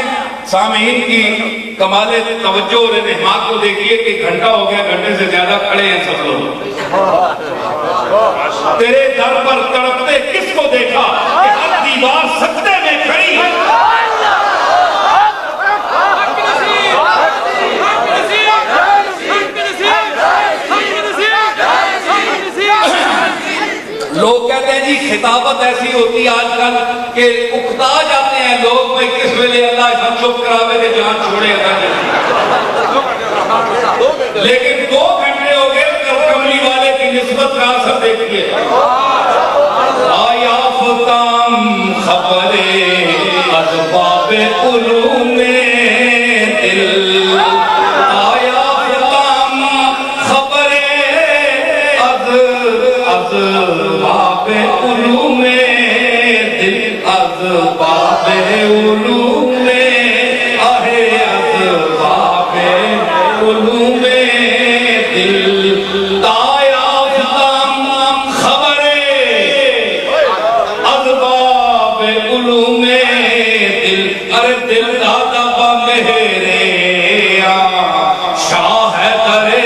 [SPEAKER 1] سامعین کی کمال توجہ اور انہماک کو دیکھیے کہ گھنٹہ ہو گیا، گھنٹے سے زیادہ کھڑے ہیں سب لوگ۔ تیرے در پر تڑپتے کس کو دیکھا کہ ہر دیوار سجدے میں کھڑی ہے؟ لوگ کہتے ہیں جی خطابت ایسی ہوتی ہے آج کل کہ اکتا جاتے ہیں لوگ، بھائی کس ویلے اللہ ہم چپ کراوے دے جہاں چھوڑے لیکن 2 گھنٹے ہو گئے کملی والے کی نسبت کا اثر دیکھیے۔ آیا فتام خبرے ارباب علوم دل، آیا فتام خبرے ارباب علوم دل، ارباب علوم آہے ارباب علوم دل، آیا فتام خبرے ارباب علوم دل، ارے دل دادا با میرے شاہ درے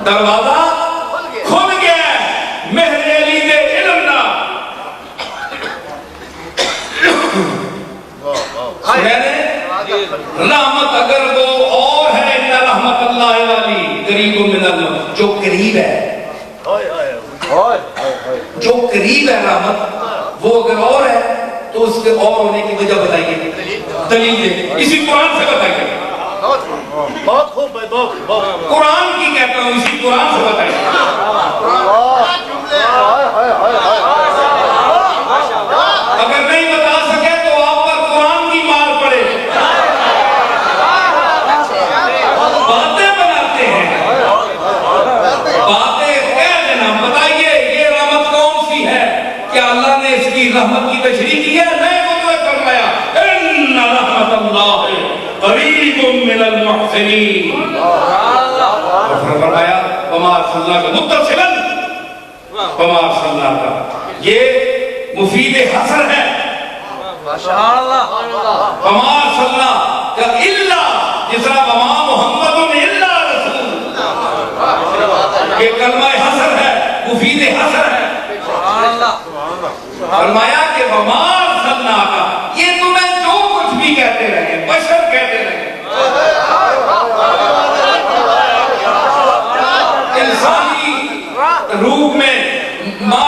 [SPEAKER 1] دروازہ کھل گیا مہر علی دے علم نا۔ رحمت اگر وہ اور ہے، ان رحمت اللہ والی قریب من اللہ، جو قریب ہے، جو قریب ہے رحمت وہ اگر اور ہے تو اس کے اور ہونے کی وجہ بتائیے، دلیل دے، اسی قرآن سے بتائیے۔
[SPEAKER 2] بہت خوب بھائی، بہت
[SPEAKER 1] قرآن کی کہتا ہوں، اسی قرآن سے بتائیے۔ اگر نہیں بتا سکے تو آپ پر قرآن کی مار پڑے۔ باتیں بناتے ہیں، باتیں کہہ دینا، بتائیے یہ رحمت کون سی ہے؟ کیا کی رحمت کی تشریح کی ہے، نئے مطلب فرمایا ان رحمت اللہ قریب من المحسنین، اور فرمایا وما ارسلناک متصلا وما ارسلناک، یہ مفید حسر ہے، وما ارسلناک الا، جس طرح وما محمد الا رسول، یہ کلمہ حسر ہے، مفید حسر ہے۔ فرمایا کہ وما ارسلناک، یہ تمہیں جو کچھ بھی کہتے رہے، بشر کہتے رہے، انسانی روح میں ما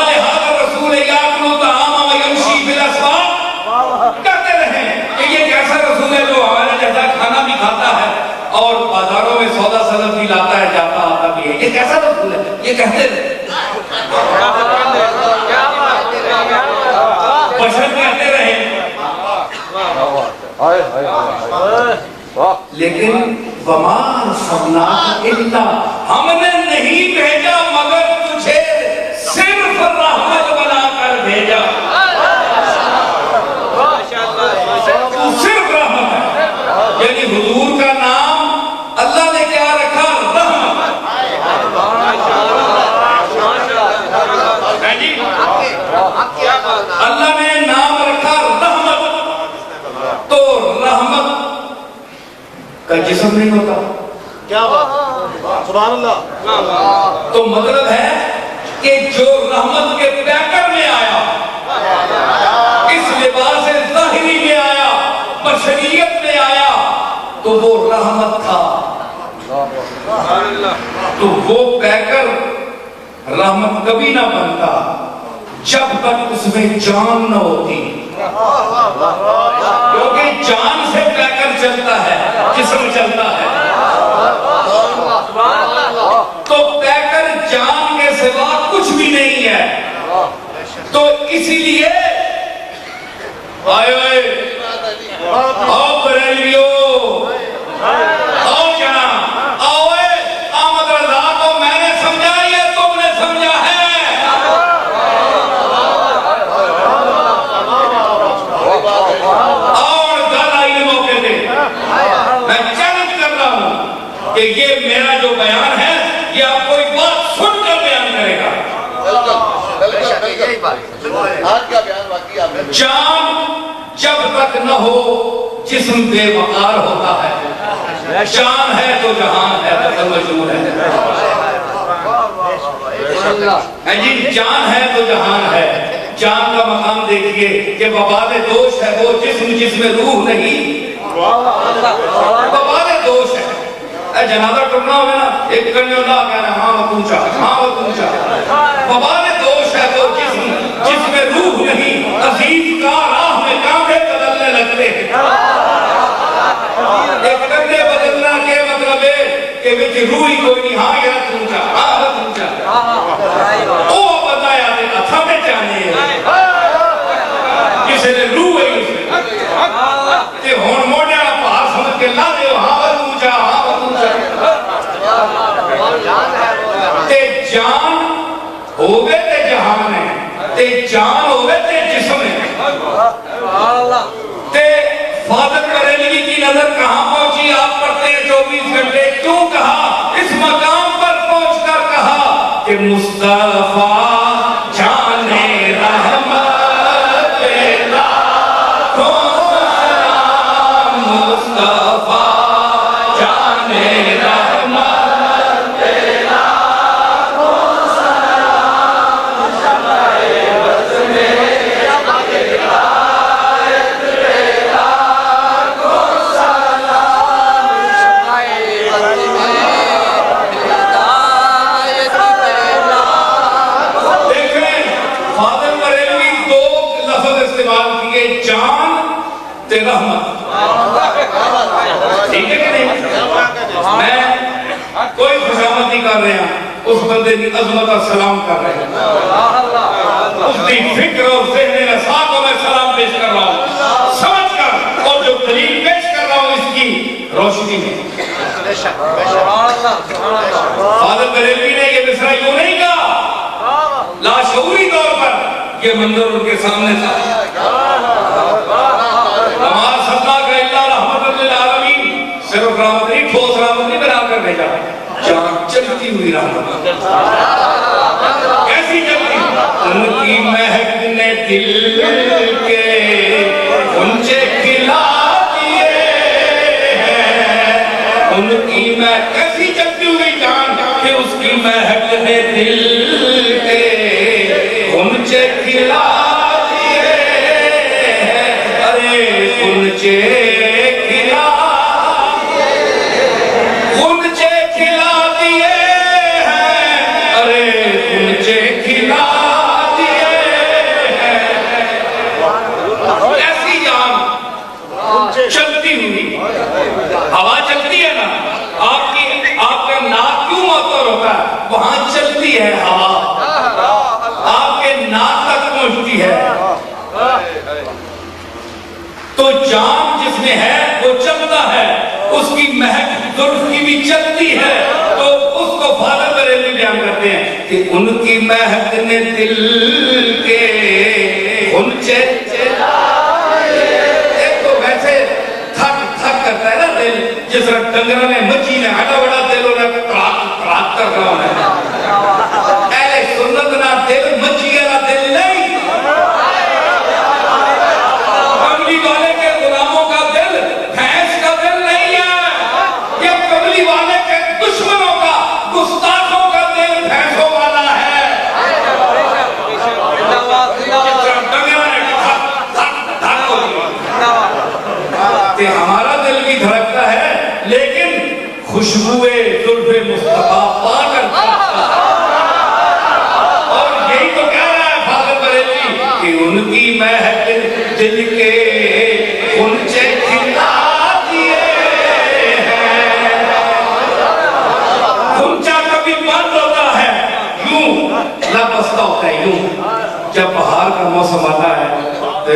[SPEAKER 1] لہذا رسول یاکل الطعام ویمشی فی الاسواق، کہتے رہے کہ یہ کیسا رسول ہے جو ہمارے جیسا کھانا بھی کھاتا ہے اور بازاروں میں سودا سلف بھی لاتا ہے، جاتا آتا بھی ہے، یہ کیسا رسول ہے، یہ کہتے رہے، بشر کہتے رہے۔ لیکن وما ارسلناک الا، ہم نے نہیں بھیجا مگر تجھے صرف رحمت بنا کر بھیجا، تو صرف رحمت ہے، یعنی حضور کا نام اللہ نے کیا رکھا؟ رحمت۔ اللہ نے نام رکھا رحمت، تو رحمت کا جسم نہیں ہوتا،
[SPEAKER 2] کیا بات، سبحان اللہ،
[SPEAKER 1] تو مطلب ہے کہ جو رحمت کے پیکر میں آیا، اس لباس ظاہری میں آیا، بشریت میں آیا، تو وہ رحمت تھا، تو وہ پیکر رحمت کبھی نہ بنتا جب تک اس میں جان نہ ہوتی، کیونکہ جان سے پیکر چلتا ہے، جسم چلتا ہے، تو پیکر جان کے سوا کچھ بھی نہیں ہے، تو اسی لیے آئے آؤ بریلیو، آؤ جناب، آؤ آمد رضا کو میں نے سمجھا یا تم نے سمجھا ہے؟ اور زیادہ علموں کے دے، میں چیلنج کر رہا ہوں کہ یہ میرا جو بیان ہے یہ آپ کوئی بات سن کر بیان کرے گا۔ جان جب تک نہ ہو جسم بے وقار ہوتا ہے، جان ہے تو جہان ہے، تو مشہور ہے جی، جان ہے تو جہان ہے۔ جان کا مقام دیکھیے کہ وبال دوش ہے وہ جسم جس میں روح نہیں، وبال دوش ہے۔ اے جنازہ ٹرنا ہوگا نا، ایک کرنے اللہ کہنا ہاں وہ پونچا، ہاں وہ پونچا، وبال دوش ہے وہ جسم جس میں روح نہیں، عزیز کا راہ میں کانٹے بدلنے لگتے ہیں۔ ایک کرنے بدلنا کے مطلب ہے کہ بچ روح ہی کوئی نہیں، ہاں یہ پونچا، ہاں وہ پونچا، او بتایا دے اتھا میں چاہنے کسی نے روح ہے اس میں تے ہون موڑے آپ بہار سمجھ کے لا دے ہاں وہ پونچا، ہاں وہ پونچا، تے جان ہوگے تے جہان ہے، تے جان ہوگے تے جسم ہے۔ تے فاضل بریلوی کی نظر کہاں پہنچی؟ آپ پڑھتے ہیں 24 گھنٹے، کیوں کہا؟ اس مقام پر پہنچ کر کہا کہ مصطفیٰ جانے رحمت لاکھوں سلام، مصطفیٰ جانے رحمت لاکھوں سلام، شمائے بس میں رحمت، ٹھیک ہے کہ نہیں؟ میں کوئی خوشامد نہیں کر رہے ہیں، اس بندے کی عظمت اور سلام کر رہے ہیں، اس کی فکر اور ذہن رسا کو میں سلام پیش کر رہا ہوں، سمجھ کر، اور جو دلیل پیش کر رہا ہوں اس کی روشنی میں۔ فاضل بریلوی نے یہ مصرع یوں نہیں کہا، لاشعوری طور پر یہ منظر ان کے سامنے تھا. ہمارا سب کا اللہ رحمت للعالمین صرف رحمت نہیں، ٹھوس رحمت نہیں بنا کر بھیجا، جہاں چلتی ہوئی رحمت. کیسی چلتی؟ ان کی مہک نے دل کے غنچے کھلا دیے ہیں. ان کی مہک کیسی چلتی ہوئی جان کہ اس کی مہک نے دل کے غنچے کھلا دیے ہیں. ارے غنچے کھلا دیے ہیں. ارے غنچے کھلا دیے ہیں. ایسی جان چلتی ہوئی ہوا چلتی ہے نا، آپ کا ناک کیوں معطر ہوتا ہے؟ وہاں چلتی ہے ہوا، آپ کے ناک تک پہنچتی ہے. تو جان جس میں ہے وہ چلتا ہے، اس کی مہک زلف کی بھی چلتی ہے. تو اس کو فاضل بریلوی بیان کرتے ہیں کہ ان کی مہک نے دل کے غنچے ایک تو ویسے تھک کرتا ہے نا دل، جس طرح ڈنگروں نے مچھی نے ہٹا بڑا دل انہیں کراک کر رہا ہے. اے سنت نہ دل مچھی والا دل نہیں، کملی والے کے غلاموں کا دل بھینس کا دل نہیں ہے. یہ کملی والے کے دشمنوں کا، گستاخوں کا دل بھینسوں والا ہے. کہ ہمارا دل بھی دھڑکتا ہے لیکن خوشبوئے زلف مصطفیٰ پا کر دھڑکتا ہے. اور یہی تو کہہ رہا ہے فاضل بریلوی کہ ان کی مہک دل کے غنچے کھلا دیے ہیں. غنچہ کبھی بند ہوتا ہے یوں لبستہ ہوتا ہے یوں، جب بہار کا موسم آتا ہے تو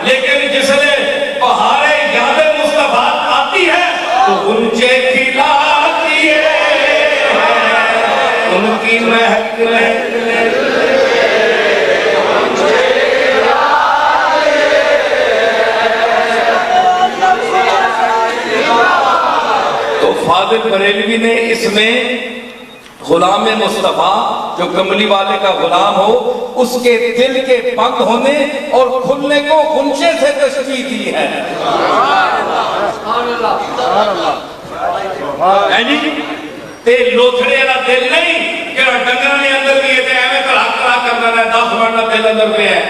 [SPEAKER 1] لیکن جس نے بہارے یاد مصطفیٰ آتی ہے تو غنچے کھلا دیے ہیں. ان کی مہک تو فاضل بریلوی نے اس میں غلام مصطفیٰ جو کملی والے کا غلام ہو، اس کے دل کے بند ہونے اور کھلنے کو غنچے سے تشبیہ دی ہے. تے لوتھڑے والا دل نہیں کہ ڈنگر نے اندر بھی ہے ایویں کڑاک کرنا ہے 10 منٹ کا دل اندر پہ ہے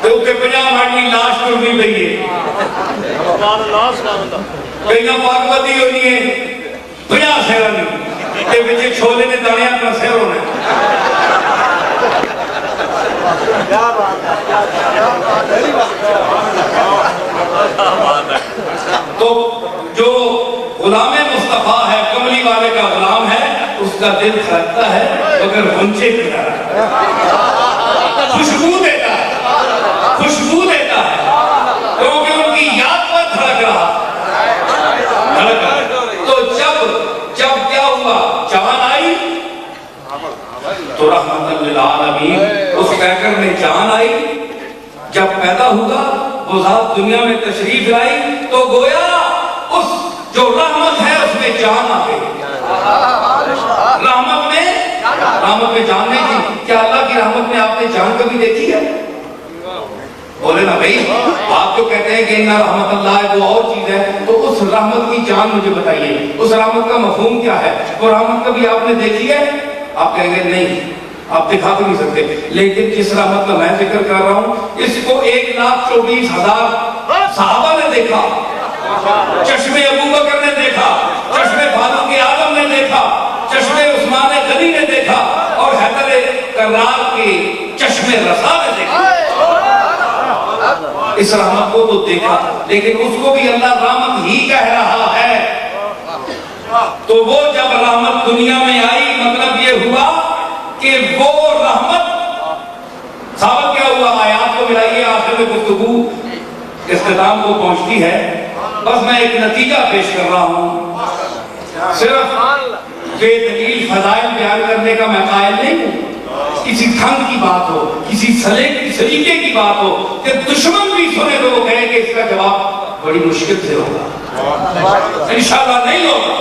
[SPEAKER 1] تو کہ 50 منٹ کی لاش ٹوٹی پئی ہے. کئی پاک بدی ہونی ہے 50 سیرا نہیں تے وچ چھولے نے داڑیاں کا سیر ہونا ہے. تو جو غلام مصطفیٰ ہے، کملی والے کا غلام ہے، اس کا دل دھڑکتا ہے مگر غنچے کی طرح. خوشبو دیتا ہے، خوشبو دیتا ہے کیونکہ ان کی یاد پر دھڑک رہا. تو جب کیا ہوا، جان آئی تو رحمت للعالمین اس پیکر میں جان آئی. جب پیدا ہوا وہ ذات دنیا میں تشریف لائی تو گویا اس جو رحمت ہے اس میں جان آ گئی. رحمت میں جان نہیں تھی. کیا اللہ کی رحمت میں آپ نے جان کبھی دیکھی ہے؟ بولے نا بھائی، آپ جو کہتے ہیں کہ انہا رحمت اللہ ہے وہ اور چیز ہے، تو اس رحمت کی جان مجھے بتائیے، اس رحمت کا مفہوم کیا ہے؟ وہ رحمت کبھی آپ نے دیکھی ہے؟ آپ کہیں گے نہیں، آپ دکھا تو نہیں سکتے. لیکن جس رحمت کا میں ذکر کر رہا ہوں اس کو 1,24,000 صحابہ نے دیکھا، چشم ابو بکر نے دیکھا، چشم فاروق اعظم نے دیکھا، چشم عثمان غنی نے دیکھا اور حیدر کرار کے چشم رسا نے دیکھا. اس رحمت کو تو دیکھا لیکن اس کو بھی اللہ رحمت ہی کہہ رہا ہے. تو وہ جب رحمت دنیا میں آئی مطلب یہ ہوا کہ وہ رحمت ثابت کیا ہوا. آیات کو ملائیے، آخر میں گفتگو اختتام کو پہنچتی ہے. بس میں ایک نتیجہ پیش کر رہا ہوں. صرف بے دلیل فضائل بیان کرنے کا میں قائل نہیں ہوں. کسی ڈھنگ کی بات ہو, کسی سلیقے کی بات ہو کہ دشمن بھی سنے تو وہ کہے کہ اس کا جواب بڑی مشکل سے ہوگا, انشاءاللہ نہیں ہوگا.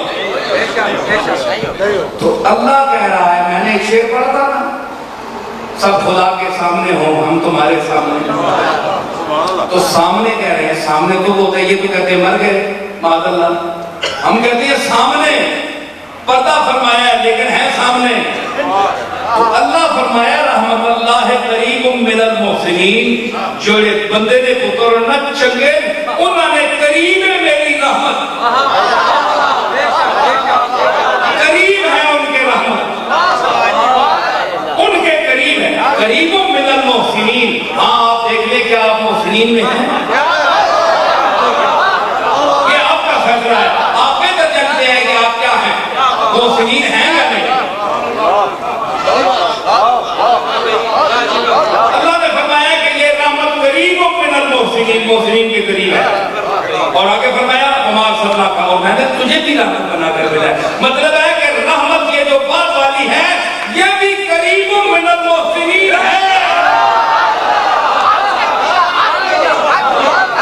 [SPEAKER 1] تو اللہ کہہ رہا ہے, میں نے ایک شعر پڑھا تھا نا, سب خدا کے سامنے ہوں ہم تمہارے سامنے. تو سامنے کہہ رہے ہیں, سامنے تو وہ ہوتا ہے, یہ تو کہتے ہیں مر گئے معاذ اللہ. ہم کہتے ہیں سامنے پردہ فرمایا ہے لیکن ہے سامنے. تو اللہ فرمایا رحمت اللہ قریب من المحسنین, جو بندے نے پتر نہ چنگے انہوں نے قریب ہے میری رحمت, قریب ہے ان کے رحمت, ان کے قریب ہے. قریب من المحسنین, ہاں آپ دیکھ لیں کہ آپ محسنین میں ہیں, یہ آپ کا فیصلہ ہے, آپ بہتر جانتے ہیں کہ آپ کیا ہیں, محسنین ہیں یا نہیں. اللہ نے فرمایا کہ یہ رحمت قریب من المحسنین, محسنین کے قریب ہے. اور آگے فرمایا عمار صلی اللہ کا, اور میں نے تجھے بھی رحمت بنا کر بھیجا. مطلب ہے کہ رحمت یہ جو بات والی ہے یہ بھی قریب من المحسنین ہے.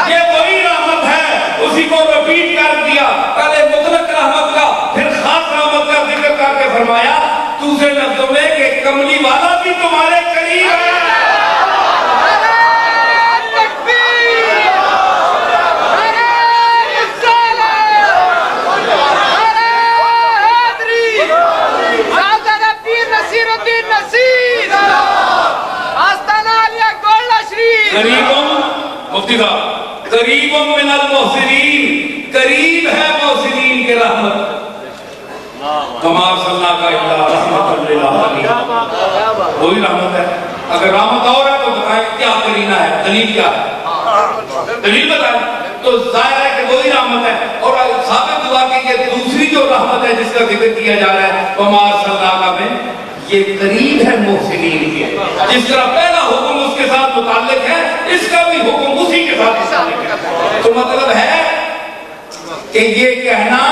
[SPEAKER 1] یہ وہی رحمت ہے, اسی کو رپیٹ کر دیا, پہلے مطلق رحمت کا پھر خاص رحمت کا ذکر کر کے فرمایا دوسرے لفظوں میں کہ کملی والا بھی تمہارے قریب ہے. مفتی صاحب قریب من المحسنین, قریب ہے محسنین کے رحمت. کمال صلی اللہ کا اللہ رحمت للعالمین, وہی رحمت ہے. اگر رحمت اور ہے تو بتائیں کیا قرینہ ہے, دلیل کیا ہے, دلیل بتائیں. تو ظاہر ہے کہ وہی رحمت ہے. اور ثابت ہوا کہ یہ دوسری جو رحمت ہے جس کا ذکر کیا جا رہا ہے کمال صلی اللہ کا میں, یہ قریب ہے محسنین کے. جس طرح پہلا حکم اس کے ساتھ متعلق ہے, اس کا بھی حکم اسی کے ساتھ متعلق ہے. تو مطلب ہے کہ یہ کہنا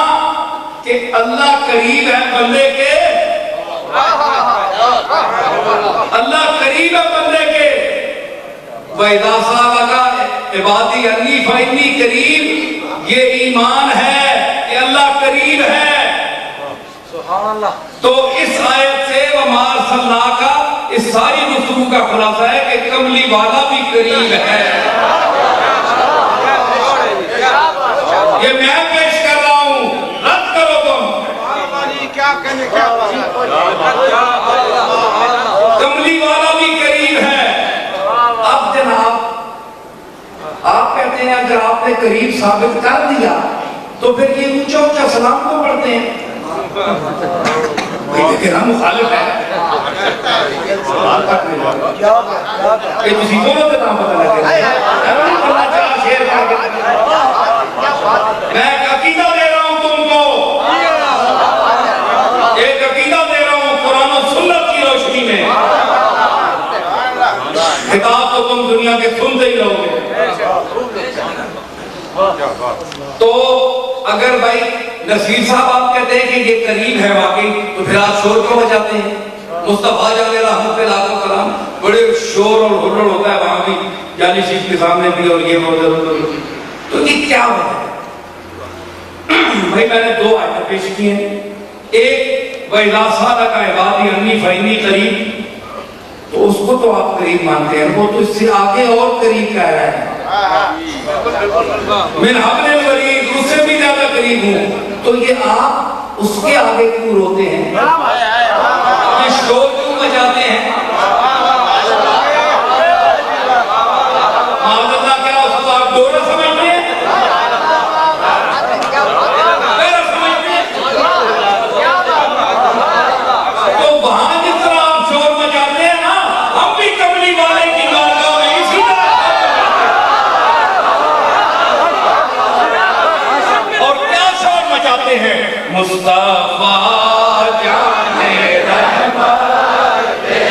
[SPEAKER 1] کہ اللہ قریب ہے بندے کے, اللہ قریب ہے بندے کے. وَإِذَا سَأَلَكَ عِبَادِي عَنِّي فَإِنِّي قَرِيبٌ, یہ ایمان ہے کہ اللہ قریب ہے. تو اس آیت سے وَمَا أَرْسَلْنَاكَ کا اس ساری گفتگو کا خلاصہ ہے کہ کملی والا بھی قریب ہے. یہ میں پیش کر رہا ہوں, رد کرو تم. کملی والا بھی قریب ہے. اب جناب آپ کہتے ہیں اگر آپ نے قریب ثابت کر دیا تو پھر یہ اونچا اونچا سلام کو پڑھتے ہیں. لیکن ہم مخالف ہیں. کہ تسی دونوں کے نام پتہ لگے میں ایک عقیدہ دے رہا ہوں تم کو, ایک عقیدہ دے رہا ہوں قرآن و سنت کی روشنی میں. کتاب تو تم دنیا کے سنتے ہی رہو گے. تو اگر بھائی نصیر صاحب آپ کہتے ہیں کہ یہ قریب ہے واقعی, تو پھر آپ شور کیوں بجاتے ہیں؟ مصطفیٰ جان رحمت پہ لاکھ کلام, بڑے شور اور ہلڑ ہوتا ہے وہاں بھی, جعلی شیخ کے سامنے بھی, اور یہ موجود. تو یہ کیا ہے بھائی؟ میں نے دو آیتیں پیش کی ہیں. ایک وَإِذَا سَأَلَكَ عِبَادِي عَنِّي فَإِنِّي قَرِيبٌ, تو اس کو تو آپ قریب مانتے ہیں, وہ تو اس سے آگے اور قریب کہہ رہا ہے. من حبل الورید, اس سے بھی زیادہ قریب ہوں. تو یہ آپ اس کے آگے کیوں روتے ہیں, یہ شور کیوں بجاتے ہیں؟ معذرت کیا اس کو آپ دونوں سمجھتے ہیں, پہلا سمجھتے ہیں؟ تو وہاں جس طرح آپ شور بجاتے ہیں نا, ہم بھی کملی والے کی بارگاہ میں اسی طرح. اور کیا شور مچاتے ہیں؟ مصطفیٰ جانے رحمت
[SPEAKER 3] میں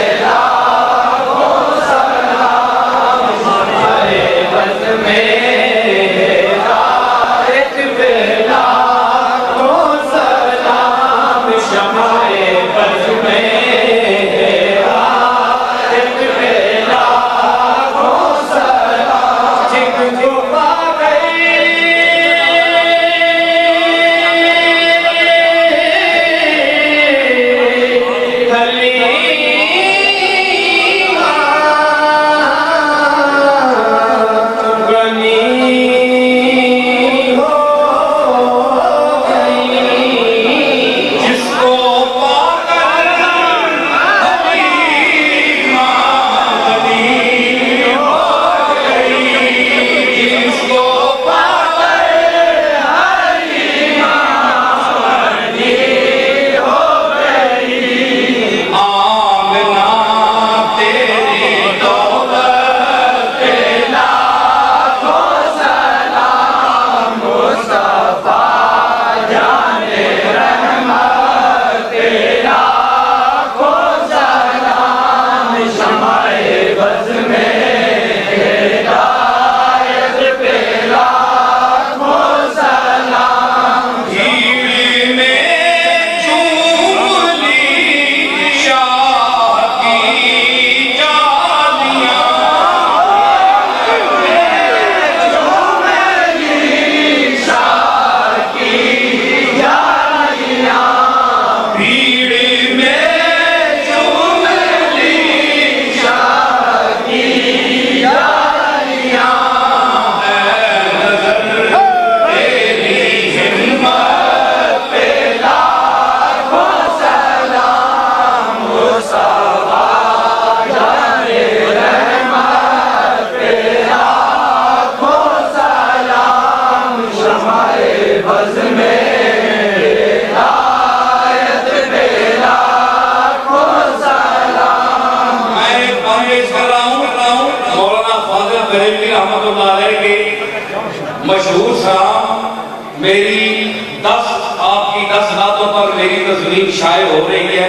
[SPEAKER 1] میری تصویر شائع ہو رہی ہے،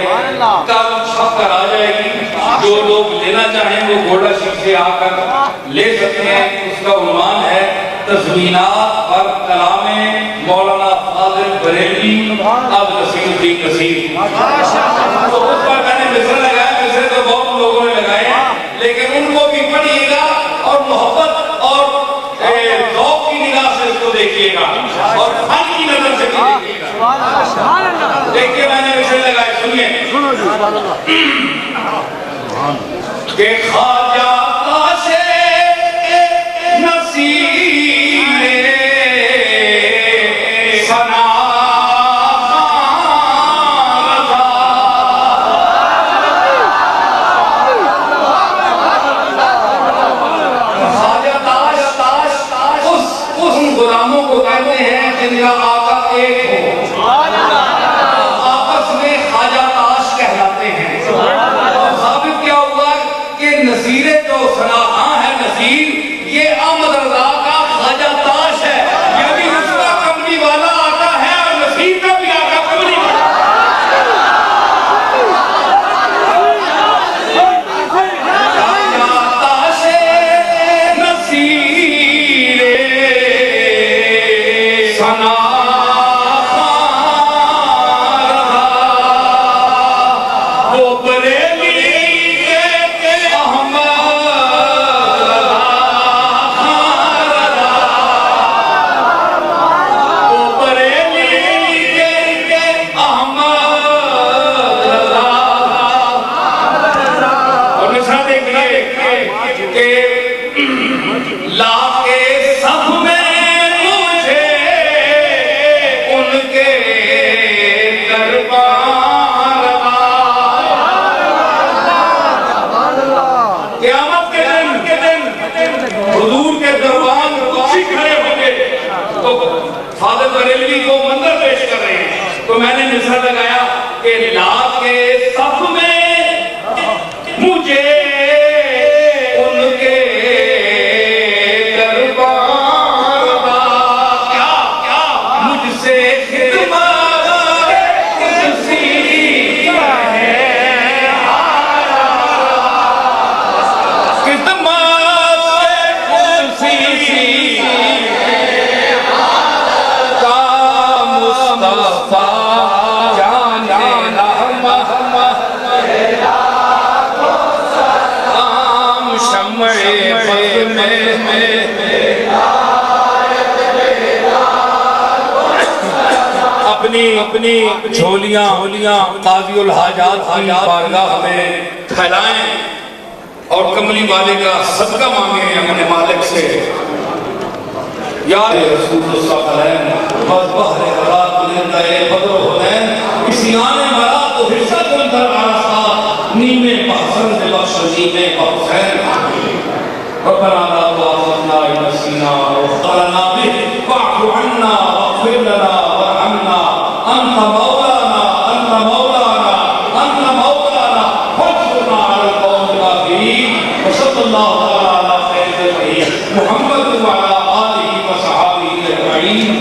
[SPEAKER 1] کل چھپ کر آ جائے گی، جو لوگ لینا چاہیں وہ گھوڑا شیخ سے آ کر لے سکتے ہیں۔ اس کا عنوان ہے تزمینات پر کلام مولانا فاضل بریلوی اب نصیر الدین نصیر۔ تو اس پر میں نے مصر لگایا، مصر تو بہت لوگوں نے لگائے ہیں، لیکن ان کو بھی پڑھیے گا اور محبت اور ذوق کی نگاہ سے اس کو دیکھیے گا اور فن کی نظر سے بھی دیکھیے گا۔ دیکھیے میں نے مصر لگائے، سنیے کہ خواجہ کاشے نصیر ثنا غلاموں کو کہتے ہیں جن کا آقا ایک ہو، آپس میں خواجہ تاش کہلاتے ہیں۔ اور ثابت کیا ہوا کہ نصیر جو ثناء ہے، نصیر یہ احمد رضا کا خواجہ تاش ہے، یعنی اس کا کملی والا آقا ہے اور نصیر کا بھی آقا کملی والا۔ خواجہ تاش نصیر ثنا وہ بریلی کے احمد وہ بریلی کے احمد اور نشاہ دیکھئے کہ لا کے صف میں قیامت کے دن حضور کے دربار میں کھڑے ہوں گے تو فاضل بریلوی کو منظر پیش کر رہے ہیں۔ تو میں نے مصر لگایا کہ لا کے صف میں مجھے ان کے دربار کیا مجھ سے خدمت قدسی ہے، اپنی جھولیاں قاضی الحاجات کی بارگاہ میں پھیلائیں اور کملی والے کا صدقہ مانگیں اپنے مالک سے۔ یا رسول اللہ علیہ بس بحر حرات بلندہ بدر حنین کسی آنے مرا تو حصہ کندر آرسا نیمے پحسن دے بخش نیمے پحسن ربنا لا تؤاخذنا إن نسينا أو أخطأنا واعف عنا واغفر لنا وارحمنا أنت مولانا فانصرنا على القوم الكافرين وصلى الله على خير خلقه محمد وعلى آله وصحبه أجمعين